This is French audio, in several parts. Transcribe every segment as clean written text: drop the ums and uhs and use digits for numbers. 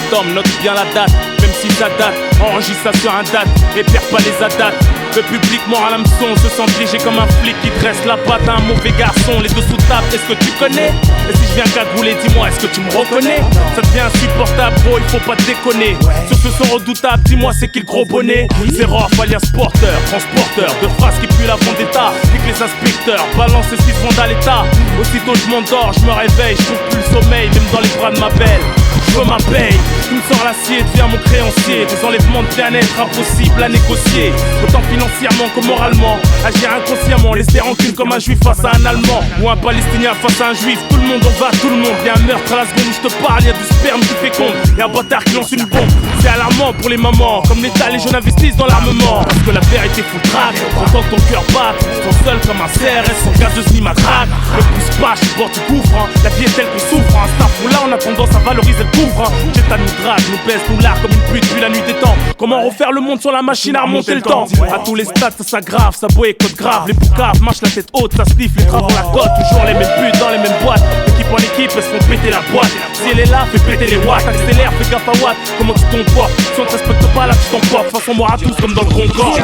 d'homme, note bien la date. Même si ça date, enregistre ça sur un date et perds pas les attaques. Le public mord à l'hameçon, se sent piégé comme un flic qui dresse la patte à un mauvais garçon. Les deux sous table, est-ce que tu connais? Et si je viens cagouler, dis-moi, est-ce que tu me reconnais? Ça devient insupportable, bro, il faut pas déconner. Sur ce son redoutable, dis-moi, c'est qui le gros bonnet? C'est Rof, alias porteur, transporteur de phrases qui puent la vendetta. Pique les inspecteurs, balance ce qui se vendent à l'état. Aussitôt je m'endors, je me réveille, je trouve plus le sommeil, même dans les bras de ma belle. Je veux ma paye, tu me sors l'acier, deviens mon créancier. Des enlèvements de bien-être impossibles à négocier. Autant financièrement que moralement. Agir inconsciemment, laisser rancune comme un juif face à un allemand. Ou un palestinien face à un juif. Tout le monde en va, tout le monde. Y'a un meurtre à la seconde où je te parle, y'a du sperme qui féconde. Y'a un bâtard qui lance une bombe. C'est alarmant pour les mamans. Comme l'État, les jeunes investissent dans l'armement. Parce que la vérité fout le trac. Autant que ton cœur bat, tu te sens seul comme un CRS sans gazeuse ni ma craque. Ne pousse pas, je suis bord du gouffre. La vie est telle qu'on souffre. Un staff là, on a tendance à valoriser le couvre. Jetta nous drague, nous baisse, nous largue comme une pute depuis la nuit des temps. Comment refaire le monde sur la machine à remonter le temps? À tous les stades ça s'aggrave, ça boycotte grave. Les boucaves marchent la tête haute, ça sniffe, les travaux la côte. Toujours les mêmes putes dans les mêmes boîtes. Équipe en équipe, elles se font péter la boîte. Si elle est là, fais péter les watts. Accélère, fais gaffe à watt. Comment tu t'emportes? Si on te respecte pas là, tu t'emportes. Façon moi à tous comme dans le Concorde.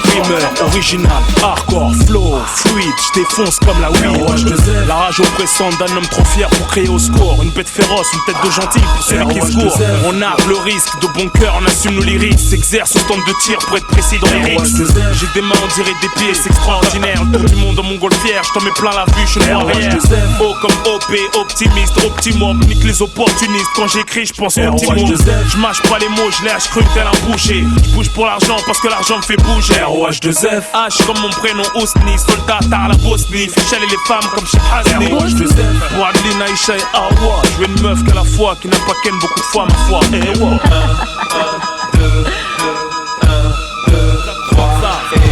Primeur, original, hardcore, flow, fluide, j'défonce comme la weed. La rage oppressante d'un homme trop fier pour crier au score. Une bête féroce, une tête de gentil pour celui qui se court. On arme le risque, de bon cœur, on assume nos lyrics. S'exerce au stand de tir pour être précis dans les risques. J'ai des mains, on dirait des pieds, c'est extraordinaire. Le tour du monde en montgolfière, j't'en mets plein la vue, j'suis noir arrière. O comme OP, optimiste, optimum, nique les opportunistes. Quand j'écris, j'pense optimum. J'mâche pas les mots, j'lâche cru tel un boucher. J'bouge pour l'argent parce que l'argent me fait bouger. ROH2F, H comme mon prénom Ousni, soldat tard la Bosnie. Fais chialer les femmes comme chez Hasni. Pour Adeline, Aïcha et Awa, je veux une meuf qu'à la fois, qui n'a pas ken beaucoup de fois ma foi.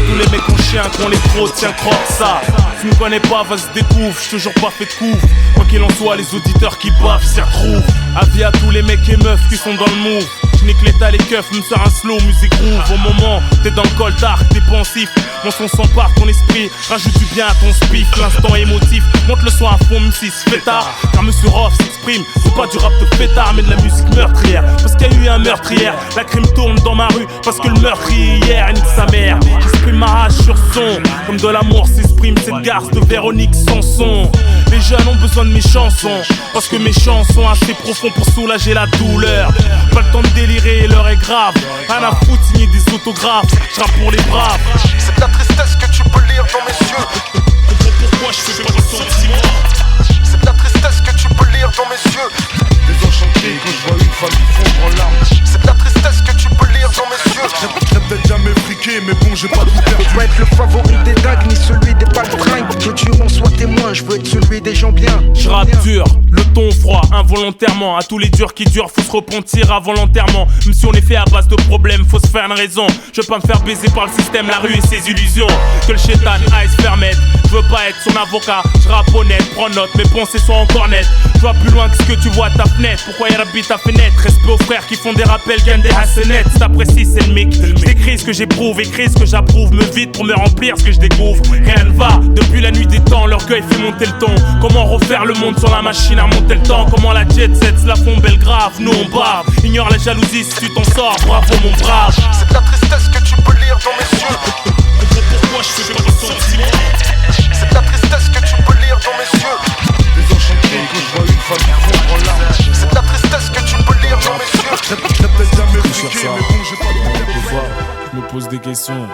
Tous les mecs ont chien, qu'on les trop, tiens croque ça. Tu me connais pas, vas-y découvre, j'suis toujours pas fait de couvre. Quoi qu'il en soit, les auditeurs qui baffent s'y retrouvent. Avis à tous les mecs et meufs qui sont dans le move. J'nique l'état, les keufs, me sort un slow, musique groove. Au moment, t'es dans le col dark, t'es pensif. Mon son s'empare ton esprit, rajoute du bien à ton spiff. L'instant émotif, monte le son à fond, même si c'est fêtard. Car Monsieur Rof s'exprime, c'est pas du rap de fêtard, mais de la musique meurtrière. Parce qu'il y a eu un meurtrière, la crime tourne dans ma rue. Parce que le meurtrier hier, nique sa mère. J'exprime ma rage sur son, comme de l'amour s'exprime cette garce de Véronique Sanson. Les jeunes ont besoin de mes chansons, parce que mes chansons sont assez profonds pour soulager la douleur. Pas le temps de délirer, l'heure est grave. Rien à foutre, signer des autographes, j'rappe pour les braves. C'est de la tristesse que tu peux lire dans mes yeux. Pourquoi je fais pas de sentiments? C'est de la tristesse que tu peux lire dans mes yeux. Désenchanté quand je vois une femme qui fond en larmes. C'est de la tristesse que tu peux lire dans mes yeux. J'ai peut-être jamais friqué, mais bon, j'ai pas tout perdu. Je veux être le favori des dagues, ni celui des paltringues. Que Dieu m'en soit témoin, je veux être celui des gens bien. Je rappe dur, le ton froid, involontairement. À tous les durs qui durent, faut se repentir involontairement. Même si on est fait à base de problèmes, faut se faire une raison. Je veux pas me faire baiser par le système, la rue et ses illusions. Que le chétan aille se permettre. Je veux pas être son avocat, je rappe honnête, prends note, mes pensées sont encore nettes. Je vois plus loin que ce que tu vois à ta fenêtre. Pourquoi y rabbi ta fenêtre? Respect aux frères qui font des rappels, gagnent des hassenettes. Si t'apprécies, c'est le mic. J'écris ce que j'éprouve, écris ce que j'approuve. Me vide pour me remplir ce que je découvre. Rien ne va, depuis la nuit des temps, l'orgueil fait monter le ton. Comment refaire le monde sur la machine à remonter le temps? Comment la jet set se la font belle grave? Nous on bave, ignore la jalousie si tu t'en sors, bravo mon brave. C'est de la tristesse que tu peux lire dans mes yeux. Pourquoi je fais pas de sentiments? C'est de la tristesse que tu peux lire dans mes yeux. Désenchanté quand je vois une femme qui fond en larmes. C'est de la tristesse que tu peux lire dans mes yeux. J'ai peut-être jamais friqué, mais bon, j'ai pas tout perdu. Des fois, je me pose des questions.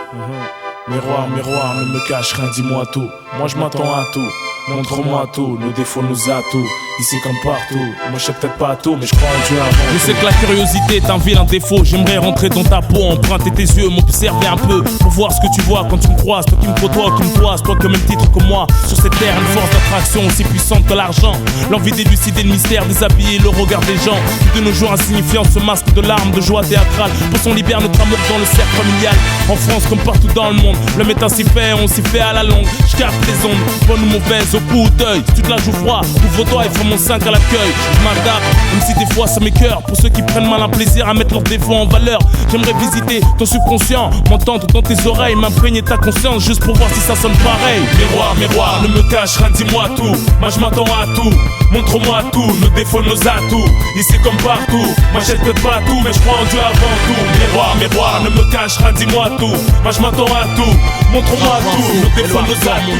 Miroir, miroir, ne me cache rien, dis-moi tout. Moi je m'attends à tout, montre-moi tout. Nos défauts, nos atouts, ici comme partout. Moi je sais peut-être pas tout, mais je crois en Dieu avant. Je sais que la curiosité est un vilain défaut. J'aimerais rentrer dans ta peau, emprunter tes yeux, m'observer un peu pour voir ce que tu vois quand tu me croises. Toi qui me côtoies, qui me toises, toi qui as le même titre que moi. Sur cette terre, une force d'attraction aussi puissante que l'argent. L'envie d'élucider le mystère, déshabiller le regard des gens. De nos jours insignifiants, ce masque de larmes, de joie théâtrale. Pour qu'on libère notre amour dans le cercle familial. En France comme partout dans le monde, le méta s'y fait, on s'y fait à la longue. Je capte les ondes, bonne ou mauvaise, au coup d'œil. Si tu te la joues froid, ouvre-toi et ferme mon 5 à l'accueil. Je m'adapte, même si des fois ça m'écœure. Pour ceux qui prennent mal un plaisir à mettre leurs défauts en valeur. J'aimerais visiter ton subconscient, m'entendre dans tes oreilles, m'imprégner ta conscience juste pour voir si ça sonne pareil. Miroir, miroir, ne me cache rien, dis-moi tout. Moi je m'attends à tout, montre-moi tout, nos défauts, nos atouts. Ici comme partout, m'achète peut-être pas tout, mais je crois en Dieu avant tout. Miroir, miroir, ne me cache rien, dis-moi tout. Moi je m'attends à tout, montre-moi tout, nos défauts, nos atouts.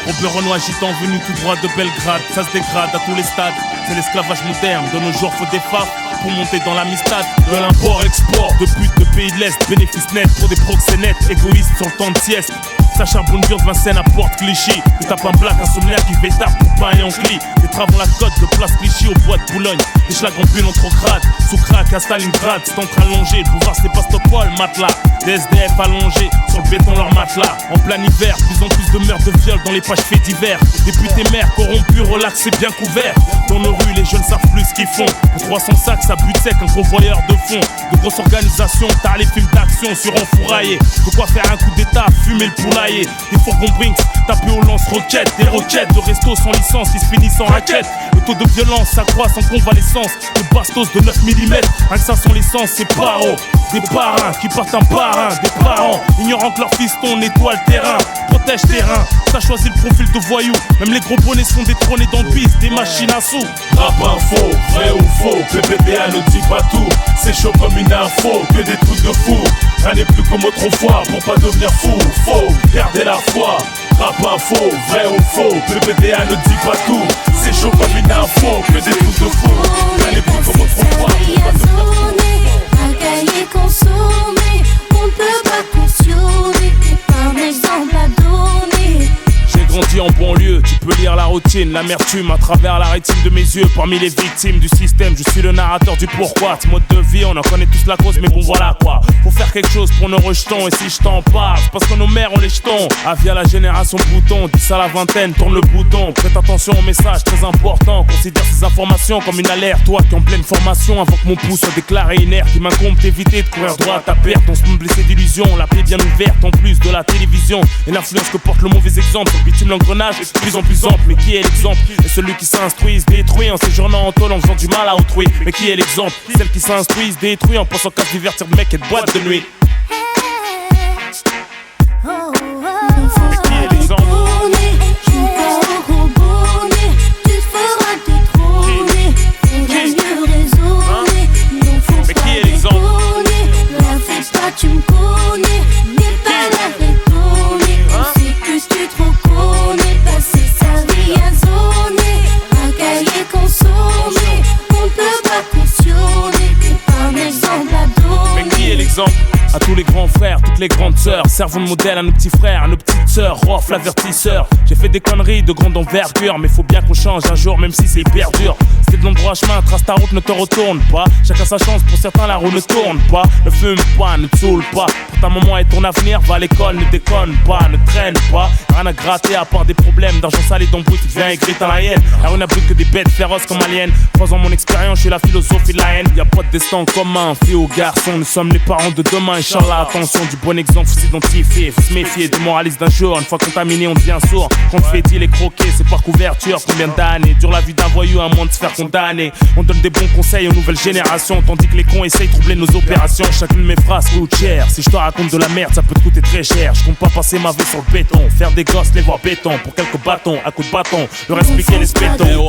Au beurre Renoir gitan venu tout droit de Belgrade. Ça se dégrade à tous les stades. C'est l'esclavage moderne. De nos jours faut des femmes pour monter dans l'amistad. De l'import-export, de putes de pays de l'Est. Bénéfice net pour des proxénètes. Égoïstes sur le temps de sieste. Ça charbonne dur de Vincennes à Porte Clichy. Tu tapes un black insomniaque qui fait tard pour pain et encli. Des travaux la côte de Place Clichy au bois de Boulogne. Des schlags en bulle entre crades. Sous crack à Stalingrad, c'est en train de longer. Le boulevard Sébastopol, matelas. Des SDF allongés sur le béton leur matelas. En plein hiver, plus en plus de meurtres de viol dans les pages faits divers. Députés maires corrompus, relax et bien couverts. Dans nos rues, les jeunes savent plus ce qu'ils font. Pour 300 sacs, ça bute sec, un convoyeur de fond. De grosses organisations, t'as les films d'action sur enfouraillé. De quoi faire un coup d'état, fumer le poulailler. Des fourgons Brinks, taper aux lance-roquettes. Des roquettes de resto sans licence qui se finissent en raquette. Le taux de violence s'accroît sans convalescence. De bastos de 9 mm, rien que ça sans licence, c'est paro. Des parrains qui partent un parrain. Des parents ignorant que leur fiston nettoie le terrain. Protège terrain, t'as choisi le profil de voyou. Même les gros bonnets sont détrônés dans le bis, des machines à sous. Rap info, vrai ou faux, PPDA ne dit pas tout. C'est chaud comme une info, que des trucs de fou. Rien n'est plus comme autrefois pour pas devenir fou. Faut garder la foi. Rap info, vrai ou faux, PPDA ne dit pas tout. C'est chaud comme une info, que des trucs de fou. Rien n'est plus comme autrefois pour pas devenir fou. Un cahier consommé, on ne peut pas cautionner. Un exemple à donner. J'ai grandi en banlieue, tu peux lire la routine, l'amertume à travers la rétine de mes yeux. Parmi les victimes du système, je suis le narrateur du pourquoi. Ce mode de vie, on en connaît tous la cause, mais bon voilà quoi. Faut faire quelque chose pour nos rejetons, et si je t'en parle, c'est parce que nos mères ont les jetons. Avis à la génération bouton, 10 à la vingtaine, tourne le bouton. Prête attention au message très important, considère ces informations comme une alerte. Toi qui es en pleine formation, avant que mon pouce soit déclaré inerte, il m'incombe d'éviter de courir droit à ta perte. On se me blessé d'illusions, la plaie bien ouverte en plus de la télévision. Et l'influence que porte le mauvais exemple, bitume l'engrenage est de plus en plus ample. Mais qui est l'exemple? Et celui qui s'instruit se détruit en séjournant en tôle en faisant du mal à autrui. Mais qui est l'exemple? Celle qui s'instruit se détruit en pensant qu'à se divertir de mecs et de boîtes de nuit. Qui est l'exemple? Mais qui est l'exemple? Tu me connais, mais pas la retourner. C'est plus tu te reconnais, passer sa vie à zoner. Un cahier consommé, on peut pas cautionner. T'es pas un exemple à donner. Mais qui est l'exemple? À tous les grands frères, toutes les grandes sœurs, servons de modèle à nos petits frères, à nos petites sœurs. Rof l'avertisseur, j'ai fait des conneries de grande envergure, mais faut bien qu'on change un jour, même si c'est hyper dur. C'était de l'endroit chemin, trace ta route, ne te retourne pas. Chacun sa chance, pour certains la roue ne tourne pas. Ne fume pas, ne te saoule pas. Pour ta maman et ton avenir, va à l'école, ne déconne pas, ne traîne pas. Rien à gratter à part des problèmes d'argent sale et d'embrouille, tu deviens aigri dans la haine. La rue n'a plus que des bêtes féroces comme aliens. 3 ans mon expérience, je suis la philosophie de la haine. Y'a pas de destin en commun, fille ou garçon, nous sommes les parents de demain. Inch'Allah, attention, du bon exemple, faut s'identifier, faut se méfier des moralistes d'un jour. Une fois contaminé, on devient sourd. Quand tu fais deal et croquer, c'est par couverture. Combien d'années dure la vie d'un voyou à moins de se faire condamner? On donne des bons conseils aux nouvelles générations, tandis que les cons essayent de troubler nos opérations. Chacune de mes phrases coûte cher. Si je te raconte de la merde, ça peut te coûter très cher. Je compte pas passer ma vie sur le béton, faire des gosses, les voir béton. Pour quelques bâtons, à coups de bâton, leur expliquer les spétons. Joue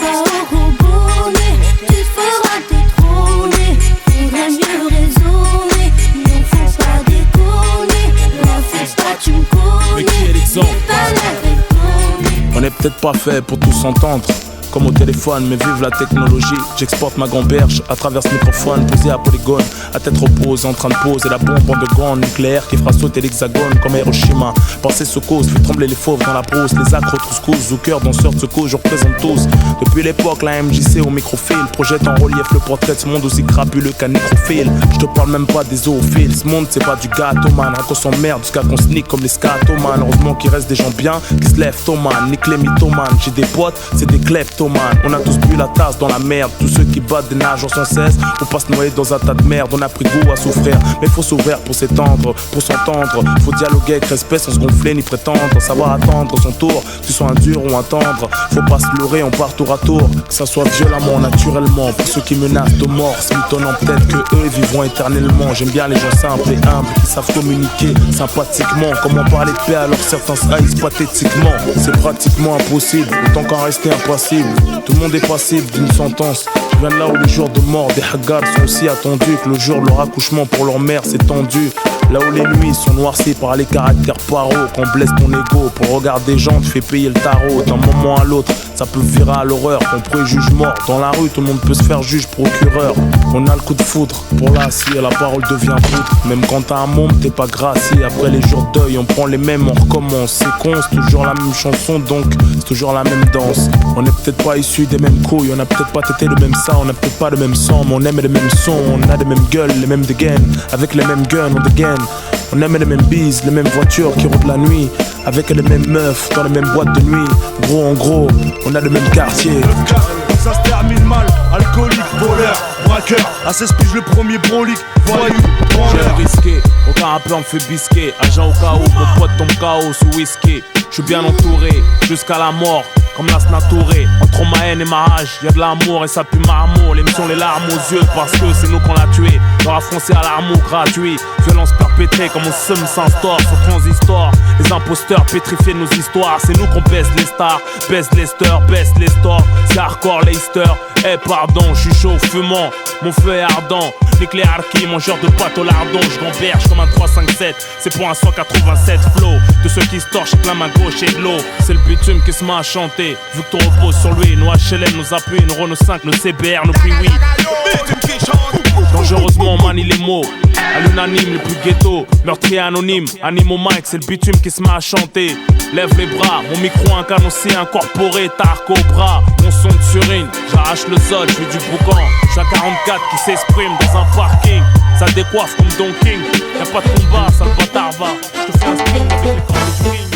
pas au robonnet, tu te feras détrôner. Faudrait mieux raisonner, non faut pas déconner. La fais pas, tu me connais, mais qui est l'exemple? pas la retourner. On est peut-être pas fait pour tous s'entendre, comme au téléphone, mais vive la technologie. J'exporte ma gamberge à travers ce microphone, posé à polygone, à tête repose, en train de poser la bombe en degrande nucléaire qui fera sauter l'hexagone comme Hiroshima. Pensée se cause, fait trembler les fauves dans la brousse, les acres trouscous, au cœur danseurs de secours, je représente tous. Depuis l'époque, la MJC au microfil projette en relief le portrait de ce monde aussi crapuleux qu'un nécrophile. Je te parle même pas des zoophiles, ce monde c'est pas du gâteau man. Raconte son merde jusqu'à qu'on se nique comme les scatoman. Heureusement qu'il reste des gens bien qui se lèvent, Thoman, nique les mythomanes. J'ai des potes, c'est des kleptos. mythomanes. On a tous bu la tasse dans la merde. Tous ceux qui battent des nageants sans cesse pour pas se noyer dans un tas de merde. On a pris goût à souffrir, mais faut s'ouvrir pour s'étendre, pour s'entendre. Faut dialoguer avec respect sans se gonfler ni prétendre. Savoir attendre son tour, que tu sois un dur ou un tendre. Faut pas se leurrer, on part tour à tour. Que ça soit violemment, naturellement. Pour ceux qui menacent de mort, s'étonnant peut-être que eux vivront éternellement. J'aime bien les gens simples et humbles qui savent communiquer sympathiquement. Comment parler de paix alors certains se haïssent pathétiquement. C'est pratiquement impossible, autant qu'en rester impassible. Tout le monde est passible d'une sentence. Je viens de là où les jours de mort des haggars sont aussi attendus que le jour de leur accouchement pour leur mère s'est tendu. Là où les nuits sont noircies par les caractères paro, qu'on blesse ton ego pour regarder des gens, tu fais payer le tarot. D'un moment à l'autre, ça peut virer à l'horreur. Qu'on préjuge mort, dans la rue tout le monde peut se faire juge procureur. On a le coup de foudre, pour là si la parole devient poudre. Même quand t'as un môme, t'es pas gracié. Après les jours de deuil, on prend les mêmes, on recommence. C'est con, c'est toujours la même chanson, donc c'est toujours la même danse. On n'est peut-être pas issus des mêmes couilles, on a peut-être pas tété le même sang, on a peut-être pas le même sang, mais on aime les mêmes sons, on a les mêmes gueules, les mêmes dégaines. Avec les mêmes guns, on dégaine. On aime les mêmes bises, les mêmes voitures qui roulent la nuit. Avec les mêmes meufs dans les mêmes boîtes de nuit. Gros en gros, on a le même quartier. Ça se termine mal, alcoolique, voleur, braqueur. À 16 piges le premier brolique, voyou, branleur. J'aime risquer, aucun rappeur me fait bisquer. Agent au cas où, mon pote tombe KO sous whisky. Je suis bien entouré, jusqu'à la mort, comme la Snaturé. Entre ma haine et ma rage, y'a de l'amour et ça pue marmot. L'émission les larmes aux yeux parce que c'est nous qu'on l'a tué. Leur a foncé à l'armeau gratuit. Violence perpétrée comme on seum s'instaure sur transistor. Les imposteurs pétrifiés de nos histoires. C'est nous qu'on baisse les stars, baisse les stars, baisse les stores. C'est hardcore Leicester. Eh pardon, je suis chaud, fumant, mon feu est ardent. Nucléaire qui, mangeur de pâte au lardon. Je gamberge comme un 357. C'est pour un 187 flow. De ceux qui se torchent avec la main gauche et de l'eau. C'est le bitume qui se met à chanter. Vu que ton repose sur lui, nos HLM, nos appuis, nos Renault 5, nos CBR, nos Piwi. Dangereusement on manie les mots. À l'unanime, le plus ghetto. Meurtrier anonyme, anime au mic, c'est le bitume qui se met à chanter. Lève les bras, mon micro incarnossé, incorporé, tarco au bras. Mon son de surine, j'arrache le sol, je fais du boucan. Je suis un 44 qui s'exprime dans un parking. Ça décoiffe comme Don King. Y'a pas de combat, ça le bâtard va. Je te fais un sprint avec les cordes du ring.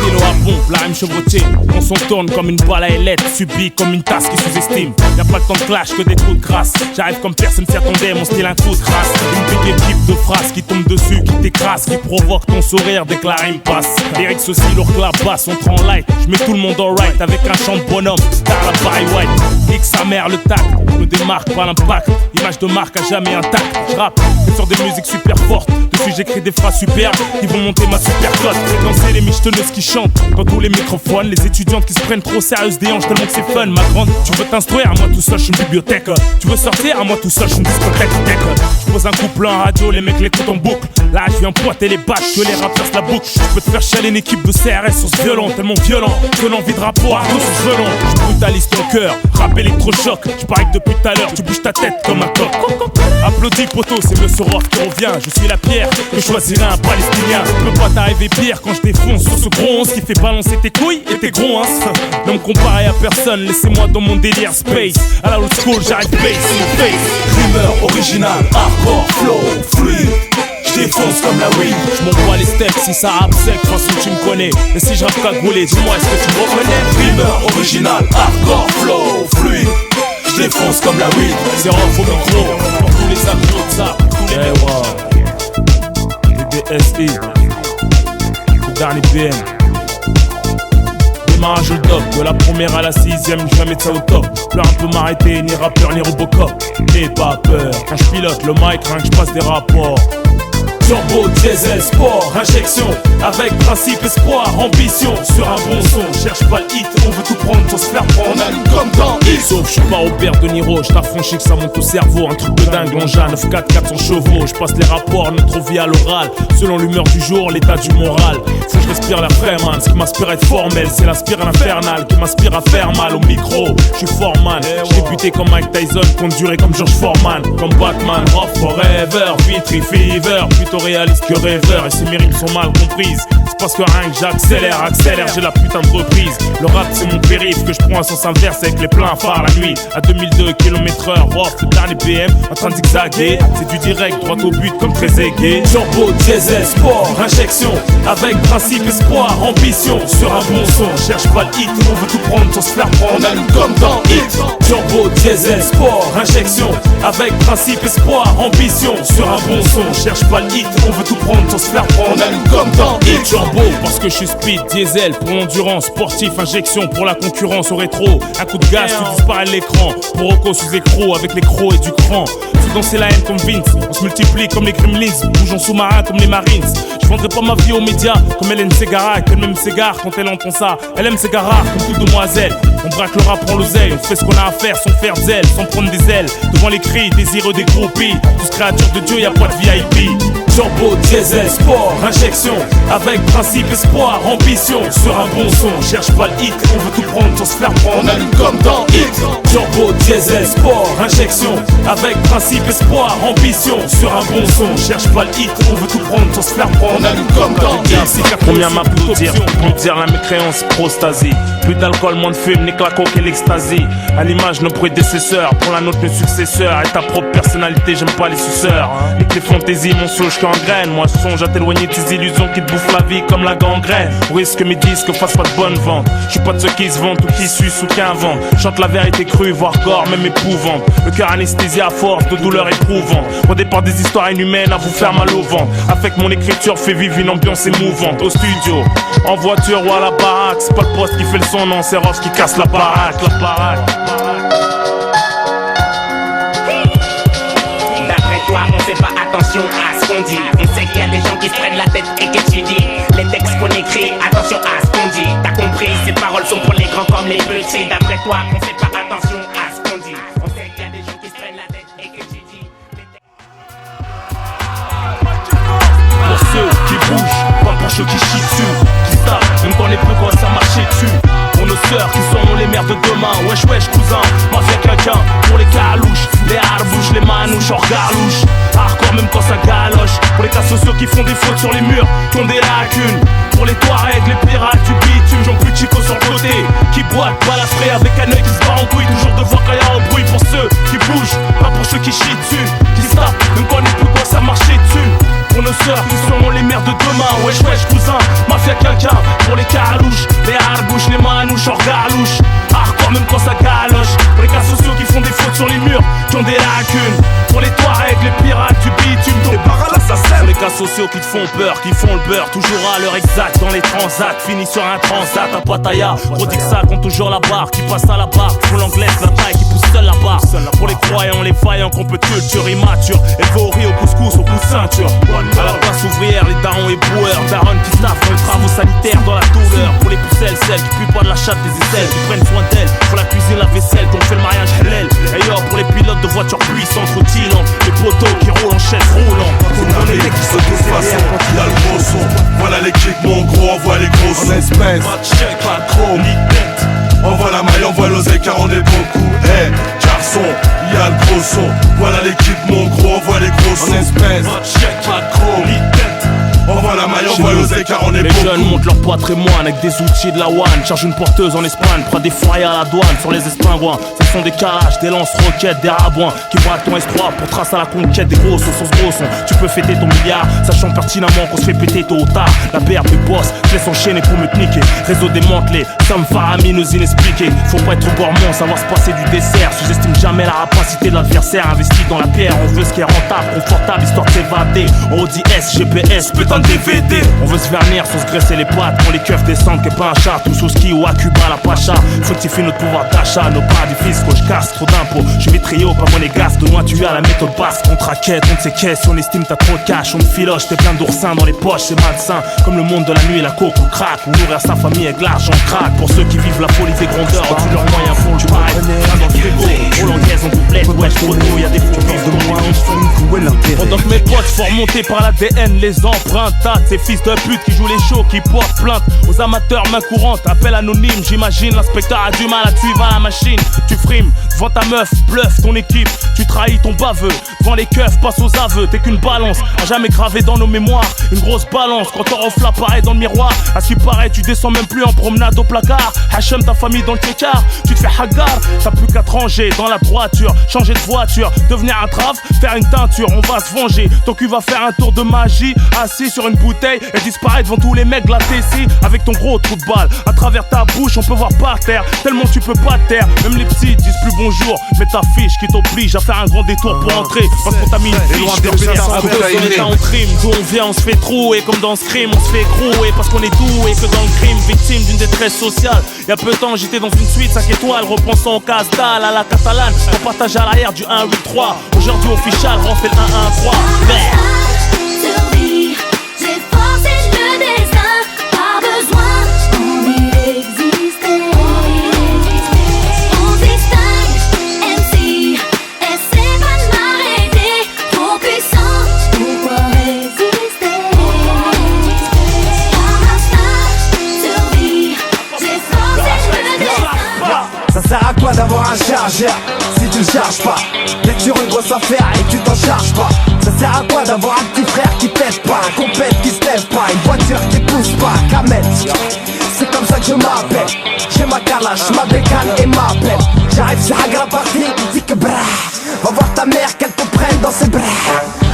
Stylo à pompe, la rime chevrotier. On s'en tourne comme une balle à ailettes, subie comme une tasse qui sous-estime. Y'a pas le temps de clash que des coups de grâce. J'arrive comme personne s'y attendait, mon style un coup de grâce. Une big équipe de phrases qui tombe dessus, qui t'écrase, qui provoque ton sourire dès que la rime passe. Lyrics aussi lourd que la basse, on prend light. J'mets tout le monde en right avec un chant de bonhomme. Star la Barry White, nique sa mère le tac. Me démarque pas l'impact, image de marque à jamais intact. J'rappe sur des musiques super fortes. Dessus j'écris des phrases superbes qui vont monter ma super cote. Fais danser les michetonneuses qui chantent dans tous les microphones. Les étudiantes qui se prennent trop sérieuses des hanches tellement que c'est fun. Ma grande, tu veux t'instruire, à moi tout seul, je suis une bibliothèque. Tu veux sortir, à moi tout seul, je suis une discothèque. Je pose un couple en radio, les mecs l'écoutent en boucle. Là je viens pointer les bâches, que les rappeurs se la boucle. Je peux te faire chialer une équipe de CRS sur ce violon, tellement violent, que l'envie de rapport à tous ce violon. Je brutalise ton cœur, rap électrochoc. Je parie que depuis tout à l'heure, tu bouges ta tête comme un coq. Applaudis poteau, c'est Monsieur Roth qui revient. Je suis la pierre que choisirait un palestinien. Peut pas t'arriver pire quand je défonce sur ce gros 11 qui fait balancer tes couilles et tes gros ne me comparer à personne, laissez-moi dans mon délire space. À la old school, j'arrive bass in face. Rimeur original, hardcore, flow, fluide. J'défonce comme la weed. J'm'envoie les steps si ça rappe sec, de toute façon tu me connais. Et si j'rappe cagoulé, dis-moi est-ce que tu me reconnais? Rimeur original, hardcore, flow, fluide. J'défonce comme la weed. C'est rough au micro, pour tous les accros de ça, tous les DSI, le dernier BM. Démarrage au top, de la première à la 6ème, jamais de ça au top. Plus un peu m'arrêter, ni rappeur ni Robocop. N'aie pas peur, quand je pilote le mic, rien que je passe des rapports. Turbo, diesel, sport, injection, avec principe, espoir, ambition. Sur un bon son, cherche pas le hit, on veut tout prendre sans se faire prendre. On allume comme dans Hit. Sauf je suis pas au père de Niro, je t'affranchis que ça monte au cerveau. Un truc de dingue, l'engin 9-4, 400 chevaux. Je passe les rapports, notre vie à l'oral. Selon l'humeur du jour, l'état du moral. Faut que je respire la fraie, man. Ce qui m'inspire à être formel, c'est l'aspirine infernale qui m'inspire à faire mal au micro. Je suis fort, man. J'ai buté comme Mike Tyson, conduiré comme George Foreman. Comme Batman, Rough Forever, Vitry Fever, plutôt réaliste que rêveur et ses mérites sont mal comprises. C'est parce que rien que accélère, j'ai la putain de reprise. Le rap c'est mon périph' que je prends à sens inverse avec les pleins phares la nuit. À 2002 km/h, off, le dernier BM en train de zigzaguer. C'est du direct, droit au but comme très aigué. Turbo, diesel, sport, injection, avec principe, espoir, ambition. Sur un bon son, cherche pas le hit, on veut tout prendre sans se faire prendre. On allume comme dans Hit. Turbo, diesel, sport, injection, avec principe, espoir, ambition. Sur un bon son, cherche pas le hit, on veut tout prendre sans se faire prendre. On allume comme dans Hit. Turbo, parce que je suis speed, diesel pour l'endurance, sportif, injection pour la concurrence au rétro. Un coup de gaz, tu disparais de l'écran. Pour Rocco sous écrou, avec les crocs et du cran. Faut danser la haine comme Vince, on se multiplie comme les Gremlins, bouge en sous-marin comme les Marines. Je vendrai pas ma vie aux médias comme Hélène Ségara, qu'elle même s'égare quand elle entend ça. Elle aime ses garas comme toute demoiselle. On braque le rap, prend l'oseille, on fait ce qu'on a à faire sans faire zèle, sans prendre des ailes. Devant les cris, désireux des groupies. Tous créatures de Dieu, y'a pas de VIP. Turbo, diesel, sport, injection, avec principe, espoir, ambition. Sur un bon son, cherche pas le hit, on veut tout prendre sans se faire prendre. On allume comme dans Hit. Turbo, diesel, sport, injection, avec principe, espoir, ambition. Sur un bon son, cherche pas le hit, on veut tout prendre sans se faire prendre. On allume comme dans Hit. Combien m'applaudir, dire la mécréance, prostasie. Plus d'alcool, moins de fume, ni que la coke et l'extasie. À l'image de nos prédécesseurs, pour la nôtre, le successeur. Et ta propre personnalité, j'aime pas les suceurs. Et que les fantaisies, mon souche qu'en graine. Moi, je songe à t'éloigner de tes illusions qui te bouffent la vie comme la gangrène. Au risque que mes disques fassent pas de bonne vente. Je suis pas de ceux qui se vendent ou qui sucent ou qui inventent. Chante la vérité crue, voire gore, même épouvante. Le cœur anesthésié à force de douleur éprouvante. Au départ des histoires inhumaines à vous faire mal au ventre. Avec mon écriture, fait vivre une ambiance émouvante. Au studio, en voiture ou à la baraque. C'est pas le poste qui fait le son, non, c'est Roche qui casse la baraque. D'après toi, on fait pas attention à ce qu'on dit. On sait qu'il y a des gens qui se prennent la tête et qu'étudient les textes qu'on écrit, attention à ce qu'on dit. T'as compris, ces paroles sont pour les grands comme les petits. D'après toi, on fait pas attention à ce qu'on dit. On sait qu'il y a des gens qui se prennent la tête et qu'étudient les textes. Pour ceux qui bougent, pas pour ceux qui chient dessus. Qui savent, même quand les peu quand ça marchait dessus. Pour nos sœurs qui seront les mères de demain. Wesh wesh cousin, mafia quelqu'un. Pour les calouches, les harbouches, les manouches, hors garlouche. Hardcore même quand ça galoche. Pour les cas sociaux qui font des fautes sur les murs, qui ont des lacunes. Pour les Touaregs, les pirates du bitume. J'en plus Chico sur le côté, qui boite, balafré avec un œil qui se barre en couille. Toujours de voir quand y'a un bruit. Pour ceux qui bougent, pas pour ceux qui chient dessus. Qui se tapent, même quand les peu quand ça marchait dessus. Pour nos sœurs qui seront les mères de demain. Wesh wesh cousin, mafia quelqu'un. Pour les calouches, les harbouches, les manouches, hors galouche. Hardcore même quand ça galoche. Pour les cas sociaux qui font des fautes sur les murs, qui ont des lacunes. Pour les Touaregs, les pirates du bitume. Les pour les cas sociaux qui te font peur, qui font le beurre. Toujours à l'heure exacte dans les transats. Fini sur un transat à Pattaya. Prodigue ça compte toujours la barre. Qui passe à la barre, pour l'anglaise, la taille qui pousse seule la barre. Pour les croyants, les faillants qu'on peut culture immature. Élevé au riz, au couscous, au coup de ceinture. À la place ouvrière, les darons et boueurs. Darons qui staffent dans les travaux sanitaires, dans la douleur. Pour les pucelles, celles qui puent pas de la chatte des aisselles, qui prennent soin d'elles. Pour la cuisine, la vaisselle, qu'on fait le mariage halal. Et yo, pour les pilotes de voitures puissantes, rutilantes. Les poteaux qui roulent en chaise roulant. On a les qui se de façon quand il a le gros son. Voilà l'équipe, mon gros, envoie les gros sons. En espèce, pas de chèque, pas de chrome. Envoie la maille, envoie l'oseille car on est beaucoup. Hey, garçon, il y a le gros son. Voilà l'équipe, mon gros, envoie les gros sons. En espèce, pas de chèque, pas de chrome. Envoie la maille, envoie l'oseille car on est beaucoup. Les jeunes montent leur patrimoine avec des outils de la one. Charge une porteuse en Espagne, prend des foyers à la douane sur les espingouins. Ce sont des calages, des lance-roquettes, des rabouins qui vont à ton S3 pour tracer à la conquête des gros sons, gros sons. Tu peux fêter ton milliard, sachant pertinemment qu'on se fait péter tôt ou tard. La paire de boss, je laisse enchaîner pour me niquer. Réseau démantelé, somme faramineuse inexpliquée. Faut pas être gourmand, savoir se passer du dessert. Sous-estime jamais la rapacité de l'adversaire. Investi dans la pierre, on veut ce qui est rentable, confortable, histoire de s'évader. Audi S, GPS, putain de DVD. On veut se vernir sans se graisser les pattes. Pour les keufs descendent, qu'est pas un char. Tous au ski ou à Cuba, la pacha. Fructifie notre pouvoir d'achat, nos paradis fiscaux. Je casse trop d'impôts, je vais trio, pas monégasque. De loin tu as la méthode basse. On traquette, on te séquestre. Si on estime t'as trop de cash, on te filoche. T'es plein d'oursins dans les poches, c'est malsain. Comme le monde de la nuit, la coke ou crack. Ou nourrir sa famille avec l'argent crack. Pour ceux qui vivent la folie des grandeurs, au-dessus de leurs moyens font le pareil. Plein dans le frigo, hollandaise en doublette. Wesh, photo, y'a des photos de moi. Pendant que mes potes font remonter par l'ADN les empreintes. C'est fils de pute qui joue les shows, qui portent plainte aux amateurs main courante, appel anonyme. J'imagine l'inspecteur a du mal à te suivre à la machine. Tu frimes devant ta meuf, bluff ton équipe. Tu trahis ton baveux, devant les keufs, passe aux aveux. T'es qu'une balance, à jamais gravé dans nos mémoires. Une grosse balance, quand on refle l'appareil dans le miroir. À ce qui paraît, tu descends même plus en promenade au placard. Hachem ta famille dans le kékar, tu te fais hagar. T'as plus qu'à te ranger dans la droiture, changer de voiture, devenir un trave, faire une teinture. On va se venger, ton cul va faire un tour de magie. Assis sur une bouteille et disparaître devant tous les mecs de la Tessie. Avec ton gros trou de balle, à travers ta bouche on peut voir par terre. Tellement tu peux pas te taire, même les psys disent plus bonjour. Mais ta fiche qui t'oblige à faire un grand détour pour entrer. Parce qu'on t'a mis une fiche, on crime. D'où on vient on se fait trouer, comme dans Scream on se fait écrouer. Parce qu'on est doué que dans le crime, victime d'une détresse sociale. Y'a peu de temps j'étais dans une suite 5 étoiles, repensant au Castal à la catalane. On partage à l'arrière du 1-8-3. Aujourd'hui official, on fait le 1-1-3. Survie, j'ai forcé le destin, pas besoin, on y existait. On distingue, MC, essaie pas de m'arrêter, trop puissant, pourquoi résister? Par instinct, survie, j'ai forcé le destin. Ça sert à quoi d'avoir un chargeur si tu le charges pas? T'es sur une grosse affaire et tu t'en charges pas. Ça sert à quoi d'avoir un petit frère qui t'aide pas, un compète qui se lève pas, une voiture qui pousse pas, Kamel. C'est comme ça que je m'appelle. J'ai ma calache, ma bécane et ma pelle. J'arrive sur Agra party, dis que brah. Va voir ta mère qu'elle te prenne dans ses bras.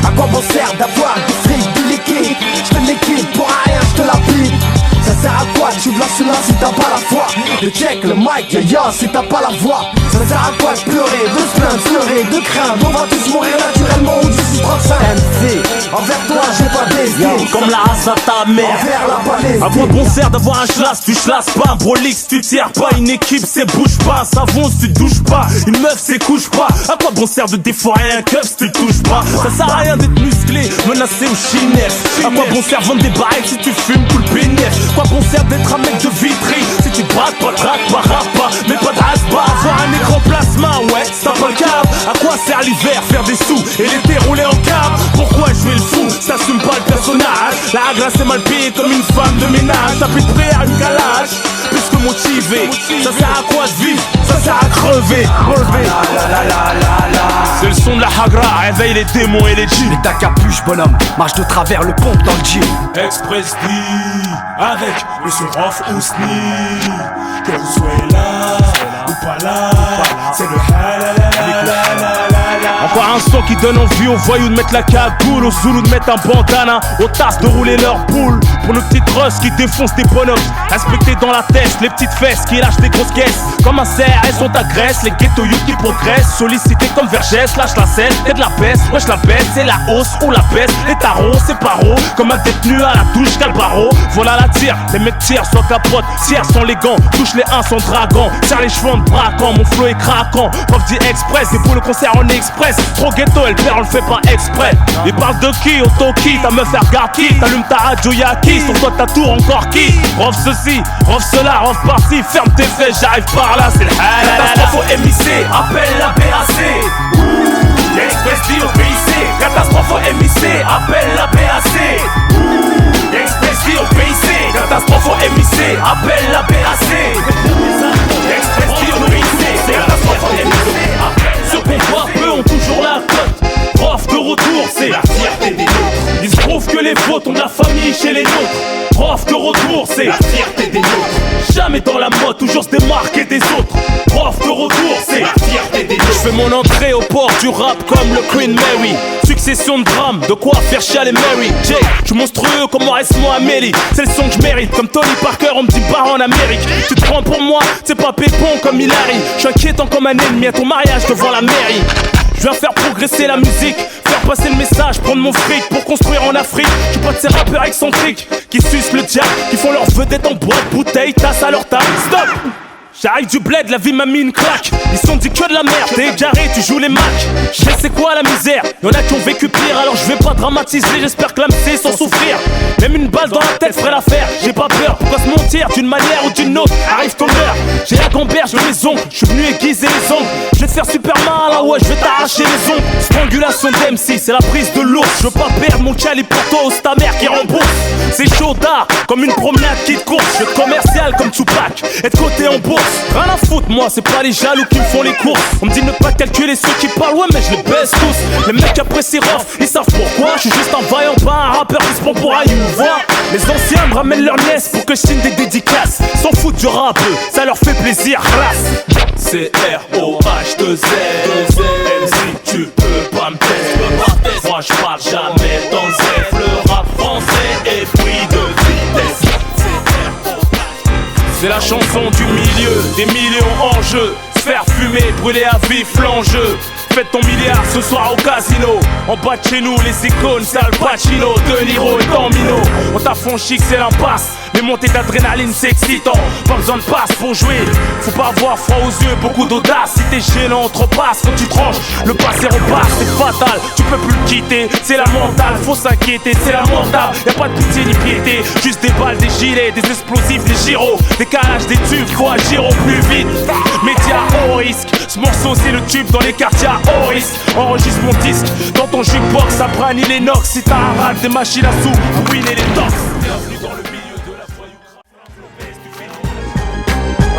À quoi bon sert d'avoir du fric, du liquide? Je te liquide pour rien, je te la pile. Ça sert à quoi? Tu blanches là si t'as pas la foi. Le check, le mic, yo si t'as pas la voix. Ça sert à quoi de pleurer, de se plaindre, pleurer, de craindre? On va tous mourir naturellement ou d'ici 35. MC, envers toi j'ai pas d'estime. Comme la race à ta mère. Envers la Palestine. À quoi bon sert d'avoir un chlasse? Tu chlasses pas, Brolix, tu tires pas. Une équipe c'est bouge pas, savon si tu douches pas. Une meuf c'est couche pas. À quoi bon sert de déforer un keuf si tu touches pas? Ça sert à rien d'être musclé, menacé ou chinef. À quoi bon sert vendre des barrettes si tu fumes tout le bénéf? Quoi bon sert d'être un mec de Vitry si tu braques pas, traques pas, rap pas, mais pas de raspa? Avoir un écran plasma, ouais, c'est un peu le câble. À quoi sert l'hiver? Faire des sous et l'été rouler en cab. Pourquoi jouer le fou? Ça assume pas le personnage. La grâce est mal payée comme une femme de ménage. T'as plus de prêt à une calage, plus que motivé. Ça sert à quoi de vivre? Ça sert à crever. C'est le son de la Hagra, réveille les démons et les djinns. Mets ta capuche bonhomme, marche de travers le pompe dans le jean. Express D avec Monsieur Rof Ousni. Que vous soyez là ou pas là, c'est le Encore un son qui donne envie aux voyous de mettre la cagoule, aux Zoulous de mettre un bandana, aux tasses de rouler leur boule. Pour nos petites russes qui défoncent des bonhommes, respectés dans la tête, les petites fesses qui lâchent des grosses caisses. Comme un cerf, elles sont agressent, les ghetto youth qui progressent, sollicités comme Vergès, lâche la scène, t'es de la peste, wesh la baisse, c'est la hausse ou la baisse. Les tarots, c'est paro, comme un détenu à la touche Calbaro. Voilà la tire, les mecs tirent sans capote, tirent sans les gants, touche les uns sans dragon, serre les cheveux en braquant, mon flow est craquant. Prof dit express, et pour le concert on est express. Trop ghetto, elle perd, on le fait pas exprès. Il parle de qui, Otoki, ta meuf elle regarde qui? T'allumes ta radio, y'a qui? Sur toi ta tour encore qui? Rof ceci, rof cela, rof par-ci, ferme tes fesses, j'arrive par là, c'est le catastrophe au MIC, appelle la BAC. Express dit au PIC, catastrophe au MIC, appelle la BAC. Express dit au PIC, catastrophe au MIC, appelle la BAC. Express dit au PIC, catastrophe au MIC. Ceux qu'on voit peu ont toujours la cote. Prof de retour, c'est la fierté des nôtres. Il se trouve que les fautes ont de la famille chez les nôtres. Prof de retour, c'est la fierté des nôtres. Jamais dans la mode, toujours se démarquer des autres. Prof de retour, c'est la fierté des nôtres. Je fais mon entrée au port du rap comme le Queen Mary. Succession de drames, de quoi faire chialer Mary. Jay, je suis monstrueux comme Maurice-moi Amélie. C'est le son que je mérite, comme Tony Parker, on me dit pas en Amérique. Tu te prends pour moi, c'est pas pépon comme Hilary. Je suis inquiétant comme un ennemi à ton mariage devant la mairie. Je viens faire progresser la musique, faire passer le message, prendre mon fric pour construire en Afrique. Je suis pas de ces rappeurs excentriques qui sucent le diable, qui font leur vedette en boîte, bouteille, tasse à leur table. Stop! J'arrive du bled, la vie m'a mis une claque. Ils sont dit que de la merde, t'es égaré, tu joues les Macs. Je sais c'est quoi la misère, y'en a qui ont vécu pire. Alors je vais pas dramatiser, j'espère que l'AMC sans souffrir. Même une balle dans la tête ferait l'affaire. J'ai pas peur, pourquoi se mentir d'une manière ou d'une autre. Arrive ton heure, j'ai la gamberge, les ongles. Je suis venu aiguiser les ongles. Je vais te faire super mal, ah ouais, je vais t'arracher les ongles. Strangulation d'MC, c'est la prise de l'ours. Je veux pas perdre mon calibre pour toi, c'est ta mère qui rembourse. C'est chaud d'art, comme une promenade qui te course. Je veux commercial comme Tupac, être coté en bourse. Rien à foutre, moi, c'est pas les jaloux qui me font les courses. On me dit ne pas calculer ceux qui parlent, ouais, mais je les baisse tous. Les mecs après c'est rough, ils savent pourquoi. Je suis juste un vaillant, pas un rappeur qui se prend pour un voir. Les anciens me ramènent leur nièce pour que je signe des dédicaces. S'en foutent du rap, ça leur fait plaisir, classe. C'est R-O-H-2-Z. MC, tu peux pas me tester. Moi je parle jamais dans le Z. Le rap français est pris de vitesse. C'est la chanson du milieu, des millions en jeu. Se faire fumer, brûler à vif l'enjeu. Faites ton milliard ce soir au casino. En bas de chez nous, les icônes, c'est Al Pacino, De Niro et Tambino. On t'a franchi que c'est l'impasse. Les montées d'adrénaline, c'est excitant. Pas besoin de passe pour jouer. Faut pas avoir froid aux yeux, beaucoup d'audace. Si t'es gênant, trop passe. Quand tu tranches, le passé repasse, c'est fatal. Tu peux plus le quitter, c'est la mentale. Faut s'inquiéter, c'est la mentale. Y'a pas de pitié ni piété. Juste des balles, des gilets, des explosifs, des gyros. Des calages, des tubes, faut agir au plus vite. Média au risque. Ce morceau, c'est le tube dans les quartiers à haut risque. Enregistre mon disque dans ton jukebox. Ça brani l'inox. Si t'as un rap, des machines à sous pour ruiner les tox. Bienvenue dans le milieu de la voyou.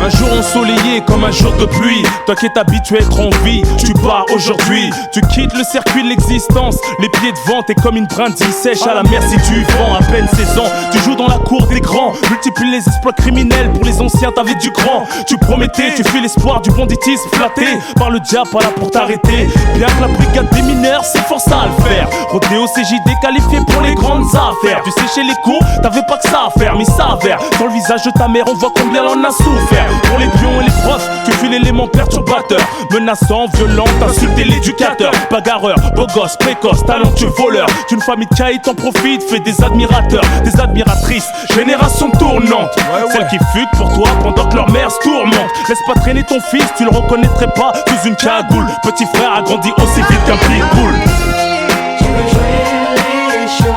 Un jour ensoleillé comme un jour de pluie. Toi qui es habitué à être en vie, tu pars aujourd'hui. Tu quittes le circuit de l'existence. Les pieds devant, t'es comme une brindille sèche à la merci du vent. À peine 16 ans, tu joues dans la cour des grands. Multiplie les exploits criminels, pour les anciens t'avais du grand. Tu promettais, tu fuis l'espoir du banditisme. Flatté par le diable, pas là pour t'arrêter. Bien que la brigade des mineurs s'efforce à le faire. Rodéo CJD qualifié pour les grandes affaires. Tu sais chez les cours, t'avais pas que ça à faire. Mais ça avère, dans le visage de ta mère on voit combien l'on a souffert. Pour les pions et les profs, tu fuis l'élément perturbateur. Menaçant, violent, t'insulter l'éducateur. Bagarreur, beau gosse, précoce, talentueux, voleur. D'une famille de caïds t'en profite, fais des admirateurs, des admiratrices. Génération tournante, celle qui fugue pour toi pendant que leur mère se tourmente. Laisse pas traîner ton fils, tu le reconnaîtrais pas sous une cagoule. Petit frère a grandi aussi vite qu'un pitbull. Je veux jouer les shows.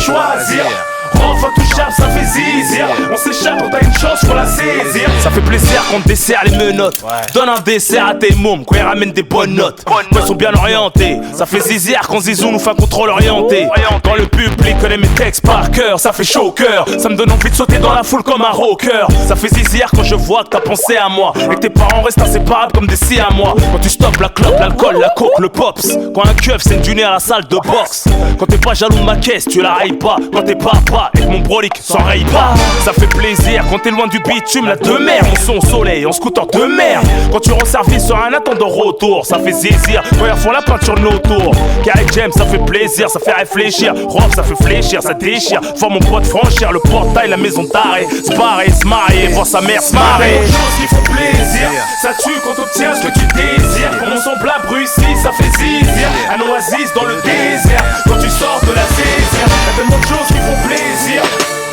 Choisir, enfin touchable, ça fait zizir. On s'échappe, on a une chance, faut la saisir. Ça fait plaisir quand on dessert les menottes. Donne un dessert à tes mômes, quand ils ramènent des bonnes notes. Quand ils sont bien orientés. Ça fait zizir quand Zizou nous fait un contrôle orienté. Quand le public connaît mes textes par cœur, ça fait chaud au cœur. Ça me donne envie de sauter dans la foule comme un rocker. Ça fait zizir quand je vois que t'as pensé à moi. Et que tes parents restent inséparables comme des scies à moi. Quand tu stoppes la clope, l'alcool, la coke, le pops. Quand un keuf c'est du nez à la salle de boxe. Quand t'es pas jaloux de ma caisse, tu la railles pas. Quand t'es papa et que mon brolic s'enraye pas. Ça fait plaisir quand t'es loin du bitume, la demeure. On son au soleil, en scooter de merde. Quand tu rends service sur un attendant retour, ça fait zizir quand ils refont la peinture de nos tours. Carré James, ça fait plaisir, ça fait réfléchir. Rob, ça fait fléchir, ça déchire. Faut mon pote franchir le portail, la maison d'arrêt. Se barrer, se marier, voir sa mère se marrer. Choses qui font plaisir, ça tue quand t'obtiens ce que tu désires. Quand mon semblable réussit, ça fait zizir. Un oasis dans le désert, quand tu sors de la zizir. Y'a tellement de choses qui font plaisir.